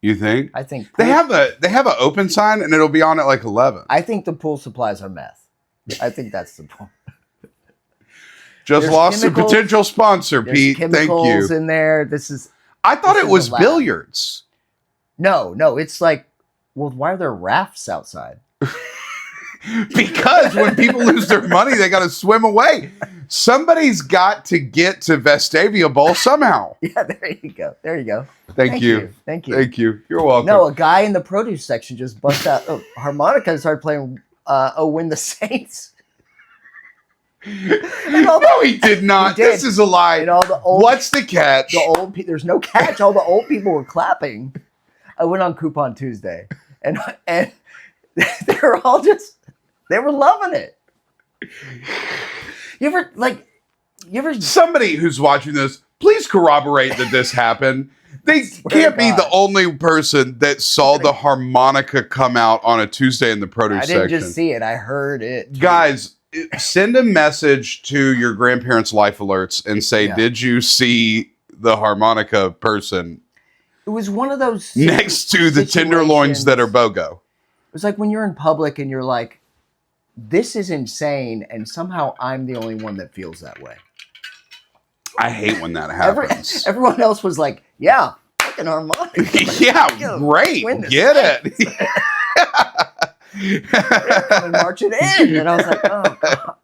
You think? I think they have an open sign and it'll be on at like 11. I think the pool supplies are meth. I think that's the point. Just lost a potential sponsor, Pete. Thank you. In there. I thought it was billiards. No, it's like, well, why are there rafts outside? Because when people lose their money, they got to swim away. Somebody's got to get to Vestavia Bowl somehow. Yeah, there you go. Thank you. Thank you. Thank you. You're welcome. No, a guy in the produce section just bust out a harmonica and started playing "Oh Win the Saints." No, he did not. He did. This is a lie. And all the What's the catch? There's no catch. All the old people were clapping. I went on Coupon Tuesday, and they were all they were loving it. You ever somebody who's watching this, please corroborate that this happened. They can't be the only person that saw the harmonica come out on a Tuesday in the produce section. I didn't just see it. I heard it. Too. Guys, send a message to your grandparents' life alerts and say, did you see the harmonica person? It was one of those next to the tenderloins that are BOGO. It was like when you're in public and you're like, this is insane, and somehow I'm the only one that feels that way. I hate when that happens. Everyone else was like, yeah, fucking harmonica. Yeah, great. Get it. Coming marching in. And I was like, oh, God.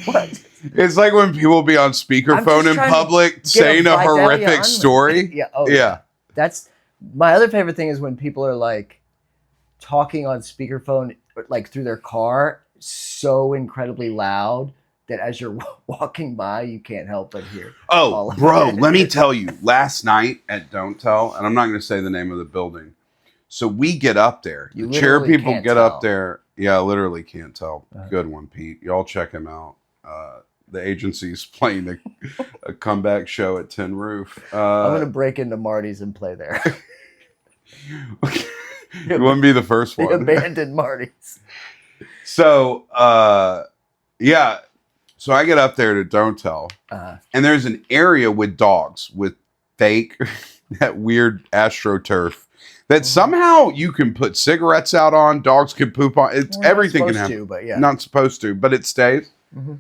What? It's like when people be on speakerphone in public saying a horrific story. Yeah. That's my other favorite thing is when people are like talking on speakerphone, like through their car, so incredibly loud that as you're walking by, you can't help but hear. Oh, bro, let me tell you, last night at Don't Tell, and I'm not going to say the name of the building. So we get up there. The chair people get up there. Yeah, I literally can't tell. Good one, Pete. Y'all check him out. The agency's playing a comeback show at Tin Roof. I'm going to break into Marty's and play there. You wouldn't be the first one. The abandoned Marty's. So, yeah. So I get up there to Don't Tell. And there's an area with dogs with fake, that weird AstroTurf that somehow you can put cigarettes out on. Dogs can poop on. It's everything can happen. But yeah. Not supposed to, but it stays. Mm-hmm.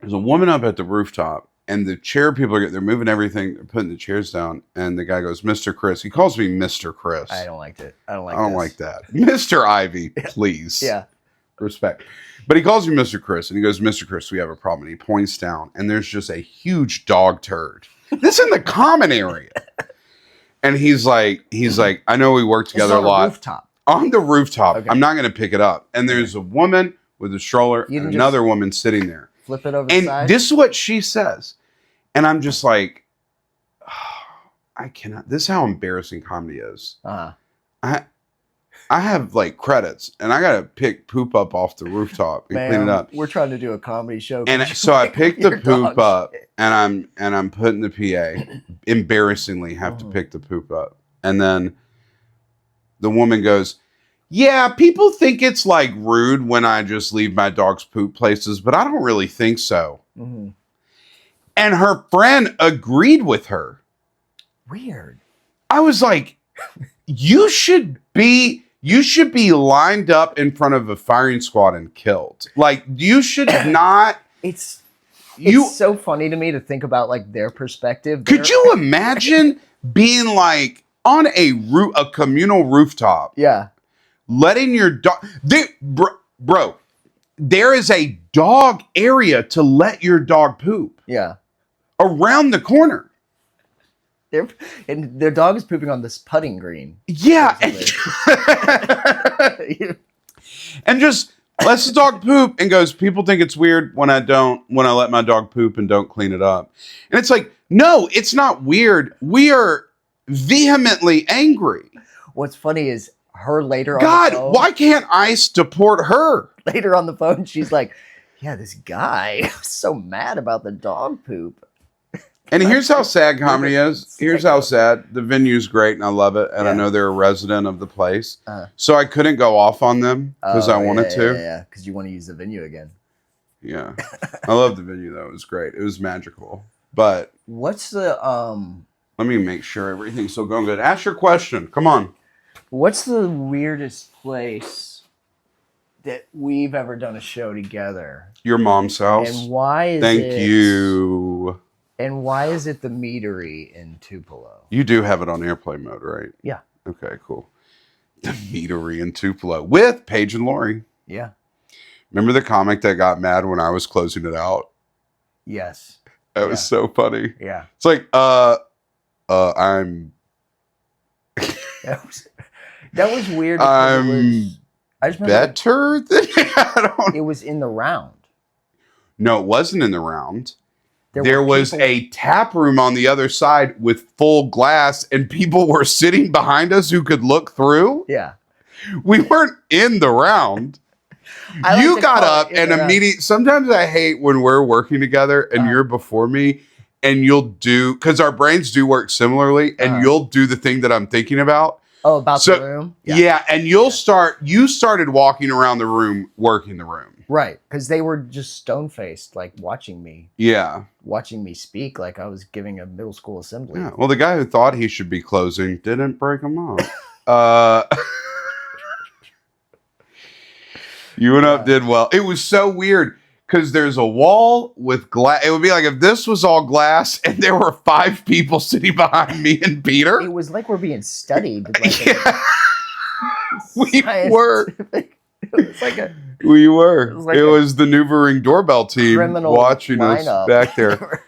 There's a woman up at the rooftop, and the chair people they're moving everything, they're putting the chairs down, and the guy goes, Mr. Chris. He calls me Mr. Chris. I don't like it. I don't like that. Mr. Ivey, please. Yeah. Respect. But he calls me Mr. Chris, and he goes, Mr. Chris, we have a problem. And he points down, and there's just a huge dog turd. This in the common area. And he's like, I know we work together a lot. Rooftop. On the rooftop. Okay. I'm not going to pick it up. And there's a woman with a stroller and another woman sitting there. Flip it over the side. And this is what she says. And I'm just like, I cannot. This is how embarrassing comedy is. I have like credits, and I gotta pick poop up off the rooftop and clean it up. We're trying to do a comedy show. And so I picked the poop up, and I'm putting the PA. Embarrassingly, have to pick the poop up, and then the woman goes, "Yeah, people think it's like rude when I just leave my dog's poop places, but I don't really think so." Mm-hmm. And her friend agreed with her. Weird. I was like, you should be lined up in front of a firing squad and killed. Like, you should not It's You so funny to me to think about like their perspective. could you imagine being like on a communal rooftop, Yeah. letting your dog, bro, there is a dog area to let your dog poop Yeah. around the corner. And their dog is pooping on this putting green. Yeah. And just lets the dog poop and goes, people think it's weird when I let my dog poop and don't clean it up. And it's like, no, it's not weird. We are vehemently angry. What's funny is her later God, on the phone. why can't I support her? Later on the phone, she's like, yeah, this guy was so mad about the dog poop. And here's how sad comedy is. Here's how sad. The venue's great and I love it. And I know they're a resident of the place. So I couldn't go off on them because I wanted to. Yeah, because you want to use the venue again. Yeah. I love the venue though. It was great. It was magical. But what's the let me make sure everything's still going good. Ask your question. Come on. What's the weirdest place that we've ever done a show together? Your mom's house. And why is Thank you. And why is it the Meadery in Tupelo? You do have it on airplane mode, right? Yeah. Okay, cool. The Meadery in Tupelo with Paige and Lori. Yeah. Remember the comic that got mad when I was closing it out? Yes. That was so funny. Yeah. It's like, I'm that was weird. I'm I just better than it was in the round. No, it wasn't in the round. There was a tap room on the other side with full glass, and people were sitting behind us who could look through. Yeah. We weren't in the round. You got up and immediately. Sometimes I hate when we're working together and you're before me, and you'll do, because our brains do work similarly, and you'll do the thing that I'm thinking about. Oh, about the room? Yeah, and you started walking around the room, working the room. Right, because they were just stone-faced, like watching me. Yeah. Watching me speak like I was giving a middle school assembly. Yeah. Well, the guy who thought he should be closing didn't break him up. You went up, did well. It was so weird because there's a wall with glass. It would be like if this was all glass and there were 5 people sitting behind me and Peter. It was like we're being studied. Like we were. It was like we were. It was the Newvering doorbell team watching us back there.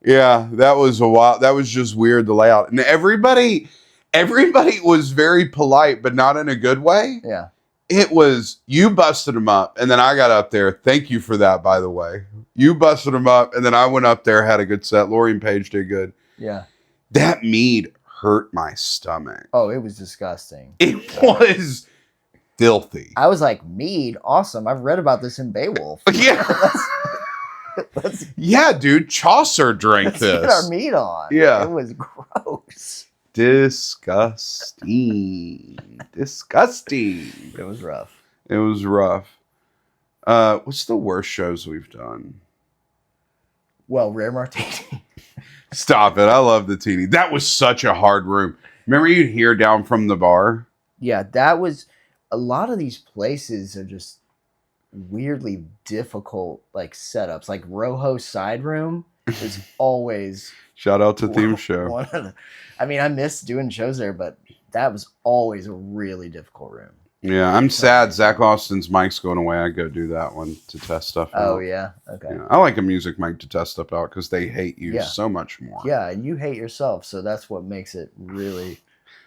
Yeah, that was a while. That was just weird, the layout. And everybody was very polite, but not in a good way. Yeah. It was, you busted them up, and then I got up there. Thank you for that, by the way. You busted them up, and then I went up there, had a good set. Lori and Paige did good. Yeah. That mead hurt my stomach. Oh, it was disgusting. It was filthy. I was like, mead? Awesome. I've read about this in Beowulf. Yeah. Yeah, dude. Chaucer drank this. Let's get our meat on. Yeah. It was gross. Disgusting. Disgusting. It was rough. It was rough. What's the worst shows we've done? Well, Rare Martini. Stop it. I love the teeny. That was such a hard room. Remember you'd hear down from the bar? Yeah, that was... A lot of these places are just weirdly difficult, like, setups. Like, Rojo Side Room is always... Shout out to Theme Show. I mean, I miss doing shows there, but that was always a really difficult room. Yeah, I'm sad Zach Austin's mic's going away. I go do that one to test stuff out. Oh, yeah? Okay. Yeah, I like a music mic to test stuff out because they hate you so much more. Yeah, and you hate yourself, so that's what makes it really...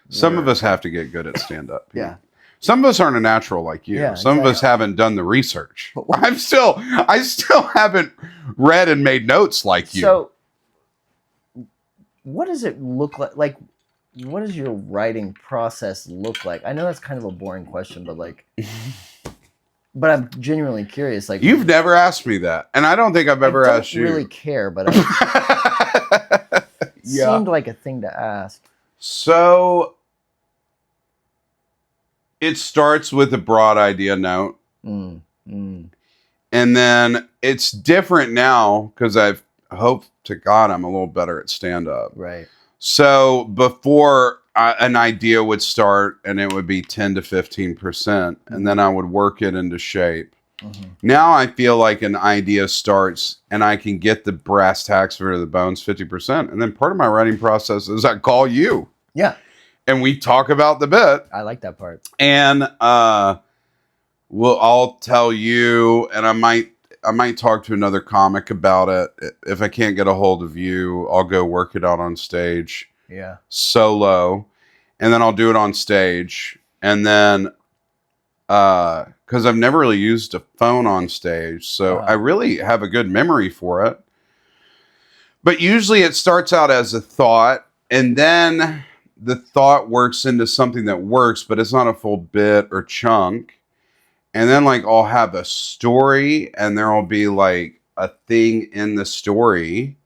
Some of us have to get good at stand-up. Yeah. Some of us aren't a natural like you. Yeah, Some of us haven't done the research. I still haven't read and made notes like you. So, what does it look like? Like, what does your writing process look like? I know that's kind of a boring question, but like, but I'm genuinely curious. Like, you've never asked me that, and I don't think I've ever asked you. I don't really care, but it seemed like a thing to ask. So, it starts with a broad idea note. And then it's different now because I've hoped to God I'm a little better at stand-up. Right. So before an idea would start and it would be 10 to 15%, and then I would work it into shape. Now I feel like an idea starts and I can get the brass tacks rid of the bones 50%. And then part of my writing process is I call you. Yeah. And we talk about the bit. I like that part. And I'll tell you, and I might talk to another comic about it. If I can't get a hold of you, I'll go work it out on stage. Yeah. Solo. And then I'll do it on stage. And then because I've never really used a phone on stage, so I really have a good memory for it. But usually it starts out as a thought, and then the thought works into something that works, but it's not a full bit or chunk. And then like I'll have a story, and there will be like a thing in the story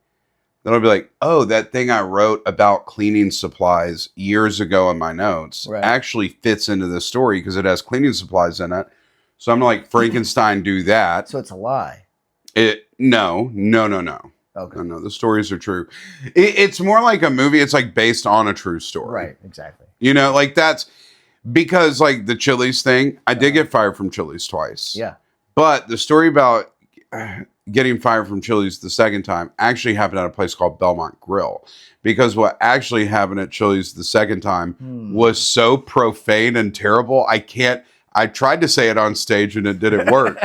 that'll be like, oh, that thing I wrote about cleaning supplies years ago in my notes actually fits into the story because it has cleaning supplies in it. So I'm like, Frankenstein, do that. So it's a lie. No. Okay. No, the stories are true. It's more like a movie. It's like based on a true story. Right, exactly. You know, like that's because like the Chili's thing, I did get fired from Chili's twice. Yeah. But the story about getting fired from Chili's the second time actually happened at a place called Belmont Grill, because what actually happened at Chili's the second time was so profane and terrible. I tried to say it on stage and it didn't work.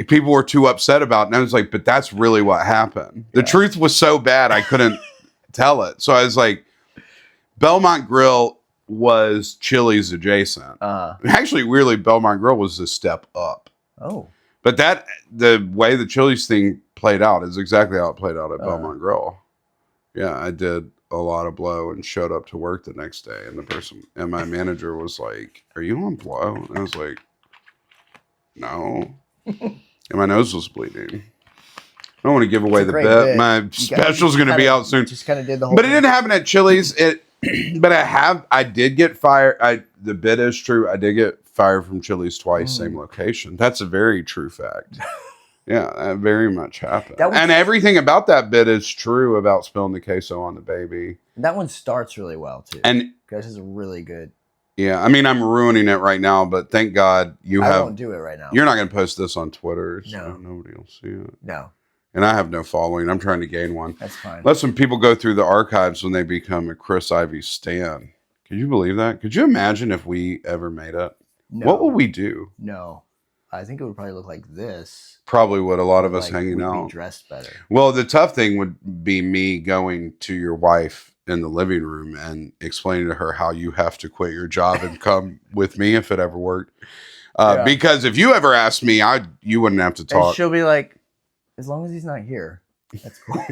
People were too upset about it. And I was like, but that's really what happened. The truth was so bad, I couldn't tell it. So I was like, Belmont Grill was Chili's adjacent. Actually, weirdly, Belmont Grill was a step up. Oh. But the way the Chili's thing played out is exactly how it played out at Belmont Grill. Yeah, I did a lot of blow and showed up to work the next day. And my manager was like, "Are you on blow?" And I was like, "No." And my nose was bleeding. I don't want to give away the bit. My special's going to be out soon. Just kind of did the whole But it didn't happen at Chili's. But I did get fired. The bit is true. I did get fired from Chili's twice, same location. That's a very true fact. Yeah, that very much happened. And everything about that bit is true about spilling the queso on the baby. That one starts really well too. And this is really good. Yeah, I mean, I'm ruining it right now, but thank God I won't do it right now. You're not going to post this on Twitter, so no. Nobody will see it. No. And I have no following. I'm trying to gain one. That's fine. Unless when people go through the archives when they become a Chris Ivey stan. Could you believe that? Could you imagine if we ever made it? No. What would we do? No. I think it would probably look like this. Probably would. A lot of us hanging out. Be dressed better. Well, the tough thing would be me going to your wife in the living room and explaining to her how you have to quit your job and come with me if it ever worked. Because if you ever asked me, you wouldn't have to talk. And she'll be like, as long as he's not here, that's cool.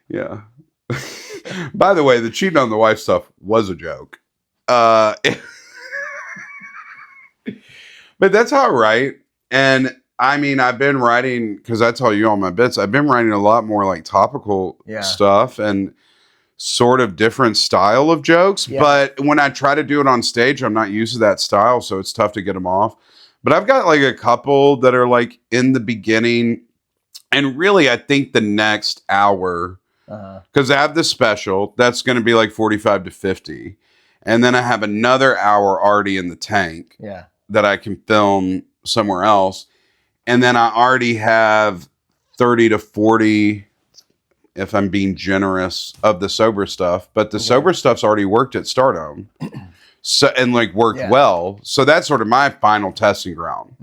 Yeah. By the way, the cheating on the wife stuff was a joke. But that's how I write. And I mean, I've been writing, because I tell you all my bits, I've been writing a lot more like topical stuff and sort of different style of jokes. Yeah. But when I try to do it on stage, I'm not used to that style, so it's tough to get them off. But I've got like a couple that are like in the beginning. And really, I think the next hour, because I have the special, that's going to be like 45 to 50. And then I have another hour already in the tank that I can film somewhere else. And then I already have 30 to 40, if I'm being generous, of the sober stuff. But the sober stuff's already worked at Stardom. So, and like worked well. So that's sort of my final testing ground.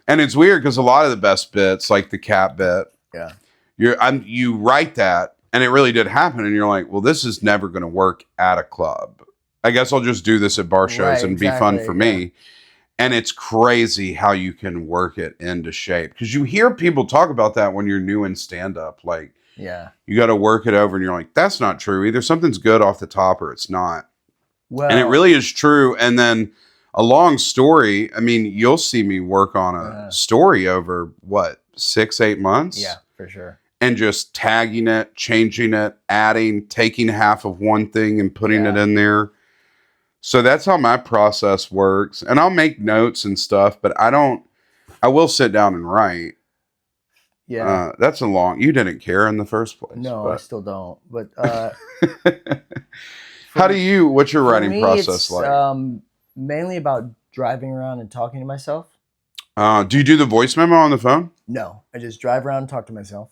And it's weird because a lot of the best bits, like the cat bit, you write that and it really did happen. And you're like, well, this is never going to work at a club. I guess I'll just do this at bar shows and be fun for me. And it's crazy how you can work it into shape. Because you hear people talk about that when you're new in stand-up. Like, you got to work it over and you're like, that's not true. Either something's good off the top or it's not. Well, and it really is true. And then a long story, I mean, you'll see me work on a story over, 6-8 months? Yeah, for sure. And just tagging it, changing it, adding, taking half of one thing and putting it in there. So that's how my process works. And I'll make notes and stuff, but I will sit down and write. Yeah. That's you didn't care in the first place. No, I still don't. But what's your writing process like? Mainly about driving around and talking to myself. Do you do the voice memo on the phone? No, I just drive around and talk to myself.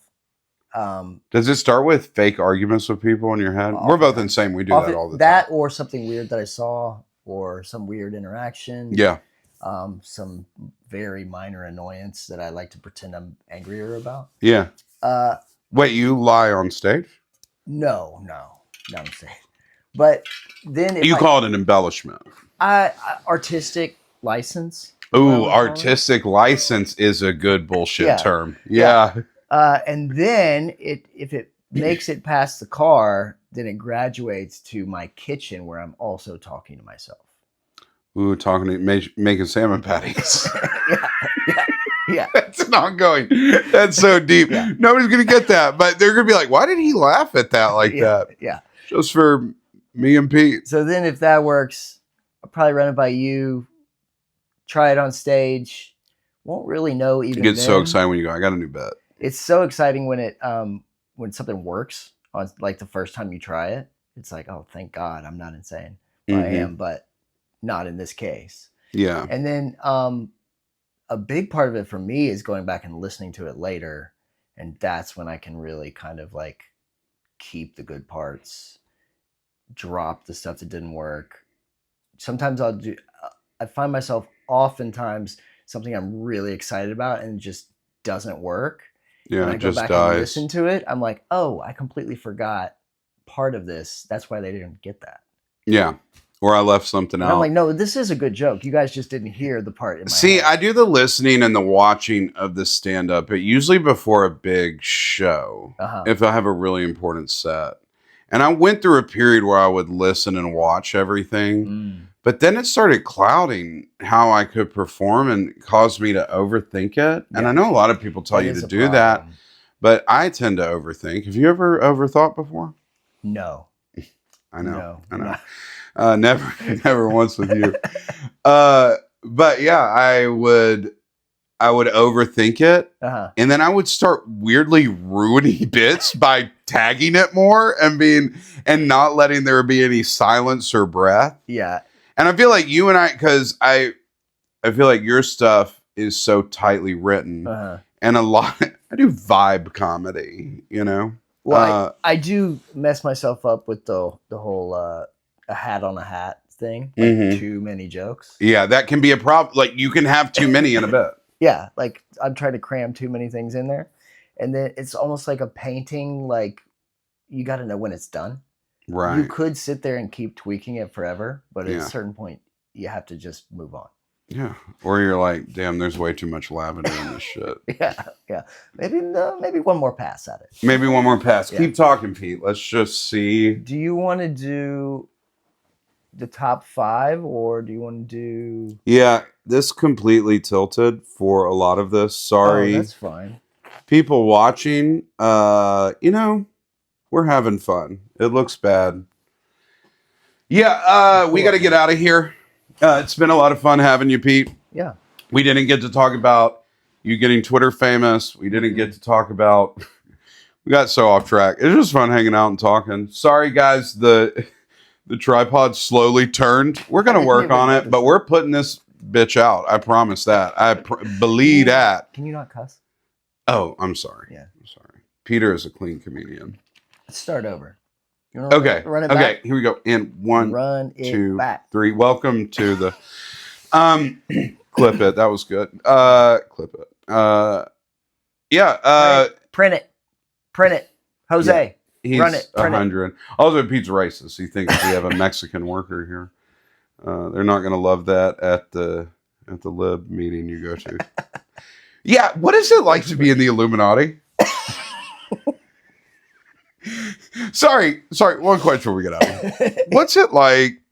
Does it start with fake arguments with people in your head? We're both insane. We do that all the time. That or something weird that I saw or some weird interaction. Yeah. Some very minor annoyance that I like to pretend I'm angrier about. Yeah. Wait, you lie on stage? No, not on stage. But then if you call it an embellishment. Artistic license. Ooh, artistic license is a good bullshit term. Yeah. And then if it makes it past the car, then it graduates to my kitchen where I'm also talking to myself. Ooh, making salmon patties. Yeah. That's an ongoing. That's so deep. Yeah. Nobody's going to get that, but they're going to be like, why did he laugh at that like that? Yeah. Just for me and Pete. So then if that works, I'll probably run it by you, try it on stage. Won't really know even then. You get so excited when you go, I got a new bet. It's so exciting when it when something works on like the first time you try it. It's like, oh, thank God I'm not insane. Well, I am, but not in this case. Yeah. And then a big part of it for me is going back and listening to it later. And that's when I can really kind of like keep the good parts, drop the stuff that didn't work. Sometimes I find myself oftentimes something I'm really excited about and it just doesn't work. Yeah, when I go just back dies. and listen to it, I'm like, oh, I completely forgot part of this. That's why they didn't get that. Yeah. Or I left something out. I'm like, no, this is a good joke. You guys just didn't hear the part in my head. I do the listening and the watching of the stand-up, but usually before a big show, if I have a really important set. And I went through a period where I would listen and watch everything, but then it started clouding how I could perform and caused me to overthink it. Yeah. And I know a lot of people tell you to do that, but I tend to overthink. Have you ever overthought before? No. I know. No. Never once with you. But yeah, I would overthink it, and then I would start weirdly ruining bits by tagging it more and not letting there be any silence or breath. Yeah, and I feel like you and because I feel like your stuff is so tightly written, and I do vibe comedy, you know. Well, I do mess myself up with the whole a hat on a hat thing. Like too many jokes. Yeah, that can be a problem. Like you can have too many in a bit. Yeah, like I'm trying to cram too many things in there. And then it's almost like a painting, like you got to know when it's done. Right. You could sit there and keep tweaking it forever, but at a certain point, you have to just move on. Yeah. Or you're like, damn, there's way too much lavender in this shit. Yeah. Maybe one more pass at it. Maybe one more pass. Yeah. Keep talking, Pete. Let's just see. Do you want to do the top 5 or do you want to do... Yeah, this completely tilted for a lot of this. Sorry. Oh, that's fine. People watching, we're having fun. It looks bad. Yeah, we got to get out of here. It's been a lot of fun having you, Pete. Yeah. We didn't get to talk about you getting Twitter famous. We didn't get to talk about... We got so off track. It was just fun hanging out and talking. Sorry, guys. The tripod slowly turned. We're going to work on it, but we're putting this bitch out. I promise that. I believe that. Can you not cuss? Oh, I'm sorry. Yeah. I'm sorry. Peter is a clean comedian. Let's start over. Okay. Run it back? Okay, here we go. In 1, 2, 3. Welcome to the clip it. That was good. Clip it. Yeah. Print it. Jose. Yeah, he's run it. 100. Also, Pete's racist. He thinks we have a Mexican worker here. They're not going to love that at the lib meeting you go to. Yeah. What is it like to be in the Illuminati? Sorry. One question before we get out of here. What's it like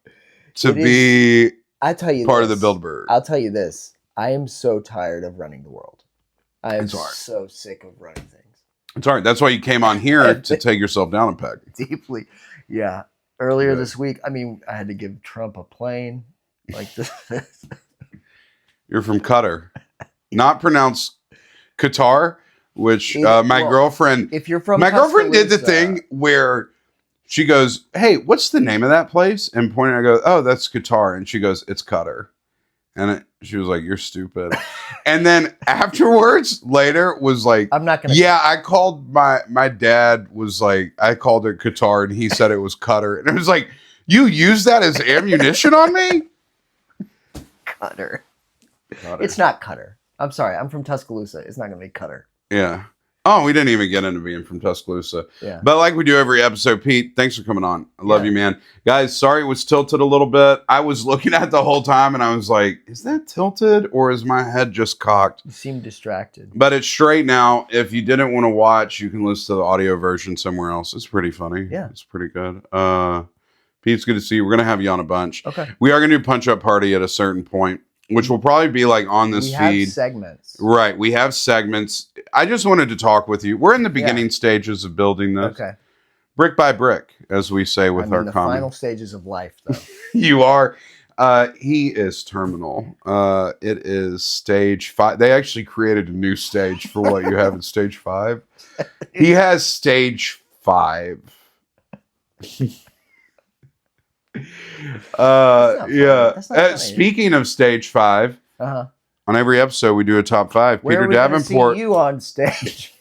to be part of the Bilderberg? I'll tell you this. I am so tired of running the world. I am so sick of running things. It's all right. That's why you came on here to take yourself down a peg. Deeply. Yeah. Earlier this week, I had to give Trump a plane. Like this. You're from Qatar. Not pronounced Qatar. Which my girlfriend, if you're from my girlfriend did the thing where she goes, "Hey, what's the name of that place?" And pointing, I go, "Oh, that's Qatar." And she goes, "It's Qatar." And she was like, "You're stupid." And then afterwards, later, was like, I'm not gonna. Yeah, I called my dad. Was like, I called it Qatar, and he said it was Cutter. And it was like, you use that as ammunition on me? Cutter. It's not Cutter. I'm sorry. I'm from Tuscaloosa. It's not gonna be Cutter. Yeah. Oh, we didn't even get into being from Tuscaloosa. Yeah. But like we do every episode, Pete, thanks for coming on. I love you, man. Guys, sorry it was tilted a little bit. I was looking at it the whole time and I was like, is that tilted or is my head just cocked? You seem distracted. But it's straight now. If you didn't want to watch, you can listen to the audio version somewhere else. It's pretty funny. Yeah. It's pretty good. Pete, it's good to see you. We're going to have you on a bunch. Okay. We are going to do Punch Up Party at a certain point, which will probably be like on this feed. We have segments. Right. We have segments. I just wanted to talk with you. We're in the beginning stages of building this. Okay. Brick by brick, as we say with I'm our in the comedy. final stages of life, though. You are. He is terminal. It is stage 5. They actually created a new stage for what you have in stage 5. He has stage 5. Yeah. Speaking of stage 5, Uh-huh. on every episode we do a top 5. Where Peter are we gonna Davenport. see you on stage?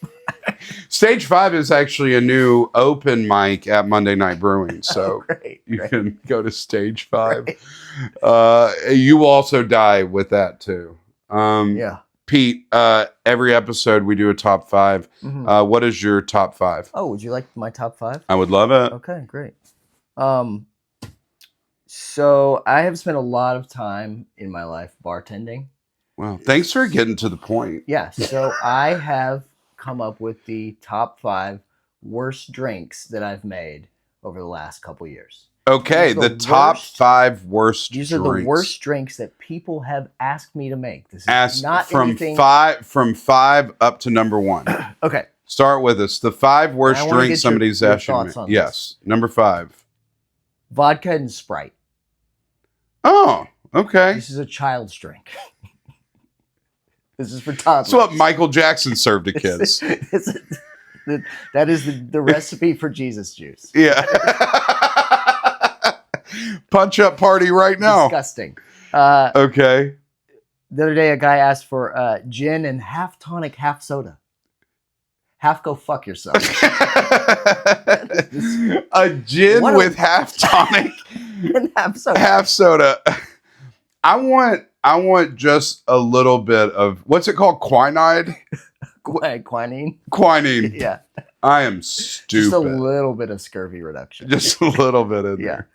Stage 5 is actually a new open mic at Monday Night Brewing, so you can go to stage 5. You will also die with that too. Yeah. Pete, every episode we do a top 5. Mm-hmm. What is your top 5? Oh, would you like my top 5? I would love it. Okay, great. So I have spent a lot of time in my life bartending. Wow. Thanks for getting to the point. Yeah. So I have come up with the top 5 worst drinks that I've made over the last couple years. Okay, the top 5 worst These drinks. are the worst drinks that people have asked me to make. This is not from anything... 5 up to number 1. Okay. Start with us. The 5 worst drinks somebody's asked you to make. Yes. Number 5. Vodka and Sprite. Oh, okay. This is a child's drink. This is for toddlers. That's what Michael Jackson served to kids. That is the recipe for Jesus juice. Yeah. Punch up party right now. Disgusting. Okay. The other day, a guy asked for gin and half tonic, half soda. Half go fuck yourself. A gin with half tonic and half soda. Half soda. I want just a little bit of, what's it called? Quinine? Quinine. Quinine. Yeah. I am stupid. Just a little bit of scurvy reduction. Just a little bit in there.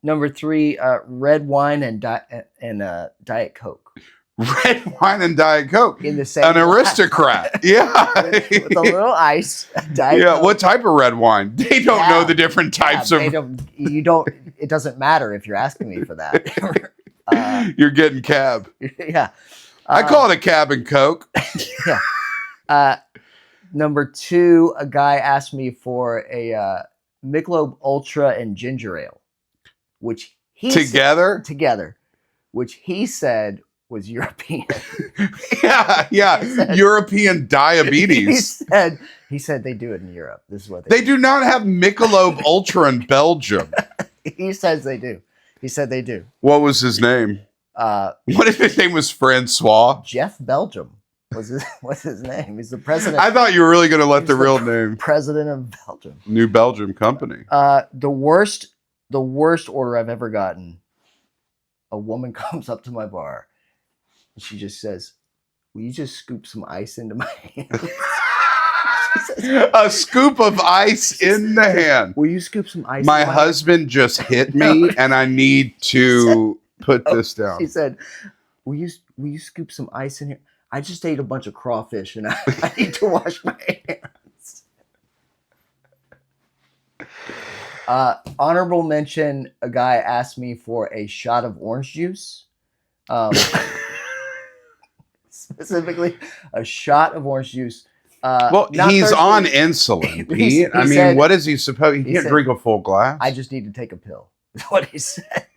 Number 3, red wine and Diet Coke. Red wine and Diet Coke. In the same An aristocrat. Yeah. with a little ice. Diet Coke. What type of red wine? They don't know the different types of. It doesn't matter if you're asking me for that. You're getting cab. Yeah. I call it a cab and Coke. Yeah. Number 2, a guy asked me for a Michelob Ultra and ginger ale, which he together, which he said was European. yeah. Said, European diabetes. He said they do it in Europe. This is what they do not have Michelob Ultra in Belgium. He says they do. He said they do. What was his name? What if his name was Francois? Jeff Belgium what's his name? He's the president. I thought you were really going to let the real name. President of Belgium. New Belgium company. The worst order I've ever gotten. A woman comes up to my bar. And she just says, "Will you just scoop some ice into my hand?" A scoop of ice in the hand. Will you scoop some ice? My husband just hit me, and I need to put this down. She said, "Will you scoop some ice in here? I just ate a bunch of crawfish, and I need to wash my hands." Honorable mention: a guy asked me for a shot of orange juice. Specifically, a shot of orange juice. Well, he's on insulin, Pete. I mean, what is he supposed? He can't drink a full glass. I just need to take a pill. That's what he said.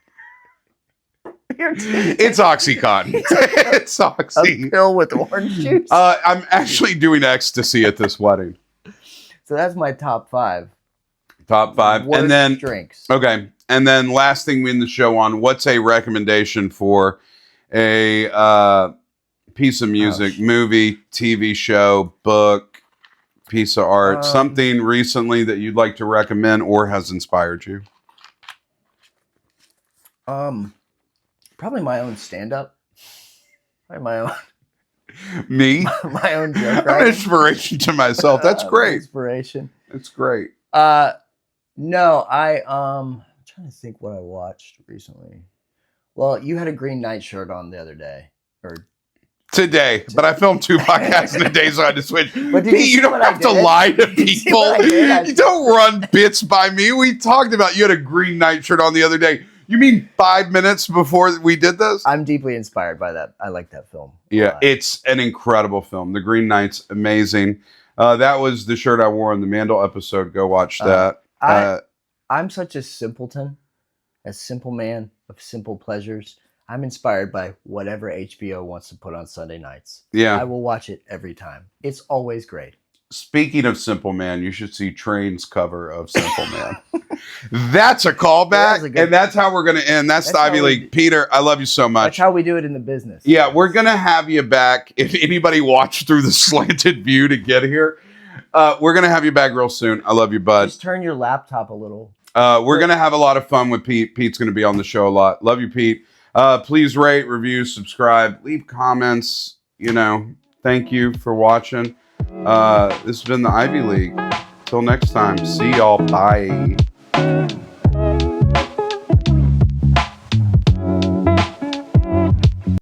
It's Oxycontin. It's Oxy. A pill with orange juice. I'm actually doing ecstasy at this wedding. So that's my top 5. Top 5. Worst and then drinks. Okay. And then last thing we end the show on, what's a recommendation for a piece of music, movie, TV show, book, piece of art, something recently that you'd like to recommend or has inspired you? Probably my own stand-up. Probably my own. Me? My own joke. I'm an inspiration to myself. That's great. Inspiration. That's great. No, I'm trying to think what I watched recently. Well, you had a Green Knight shirt on the other day, or today, but I filmed 2 podcasts in a day, so I had to switch. But Pete, you don't have to lie to people. You don't run bits by me. We talked about you had a Green Knight shirt on the other day. You mean 5 minutes before we did this? I'm deeply inspired by that. I like that film. Yeah, it's an incredible film. The Green Knight's amazing. That was the shirt I wore in the Mandel episode. Go watch that. I'm such a simpleton, a simple man of simple pleasures. I'm inspired by whatever HBO wants to put on Sunday nights. Yeah. I will watch it every time. It's always great. Speaking of Simple Man, you should see Train's cover of Simple Man. That's a callback, and that's how we're going to end. That's the Ivy League. Peter, I love you so much. That's how we do it in the business. Yeah, we're going to have you back. If anybody watched through the slanted view to get here, we're going to have you back real soon. I love you, bud. Just turn your laptop a little. We're going to have a lot of fun with Pete. Pete's going to be on the show a lot. Love you, Pete. Please rate, review, subscribe, leave comments. Thank you for watching. This has been the Ivy League. Till next time, see y'all. Bye.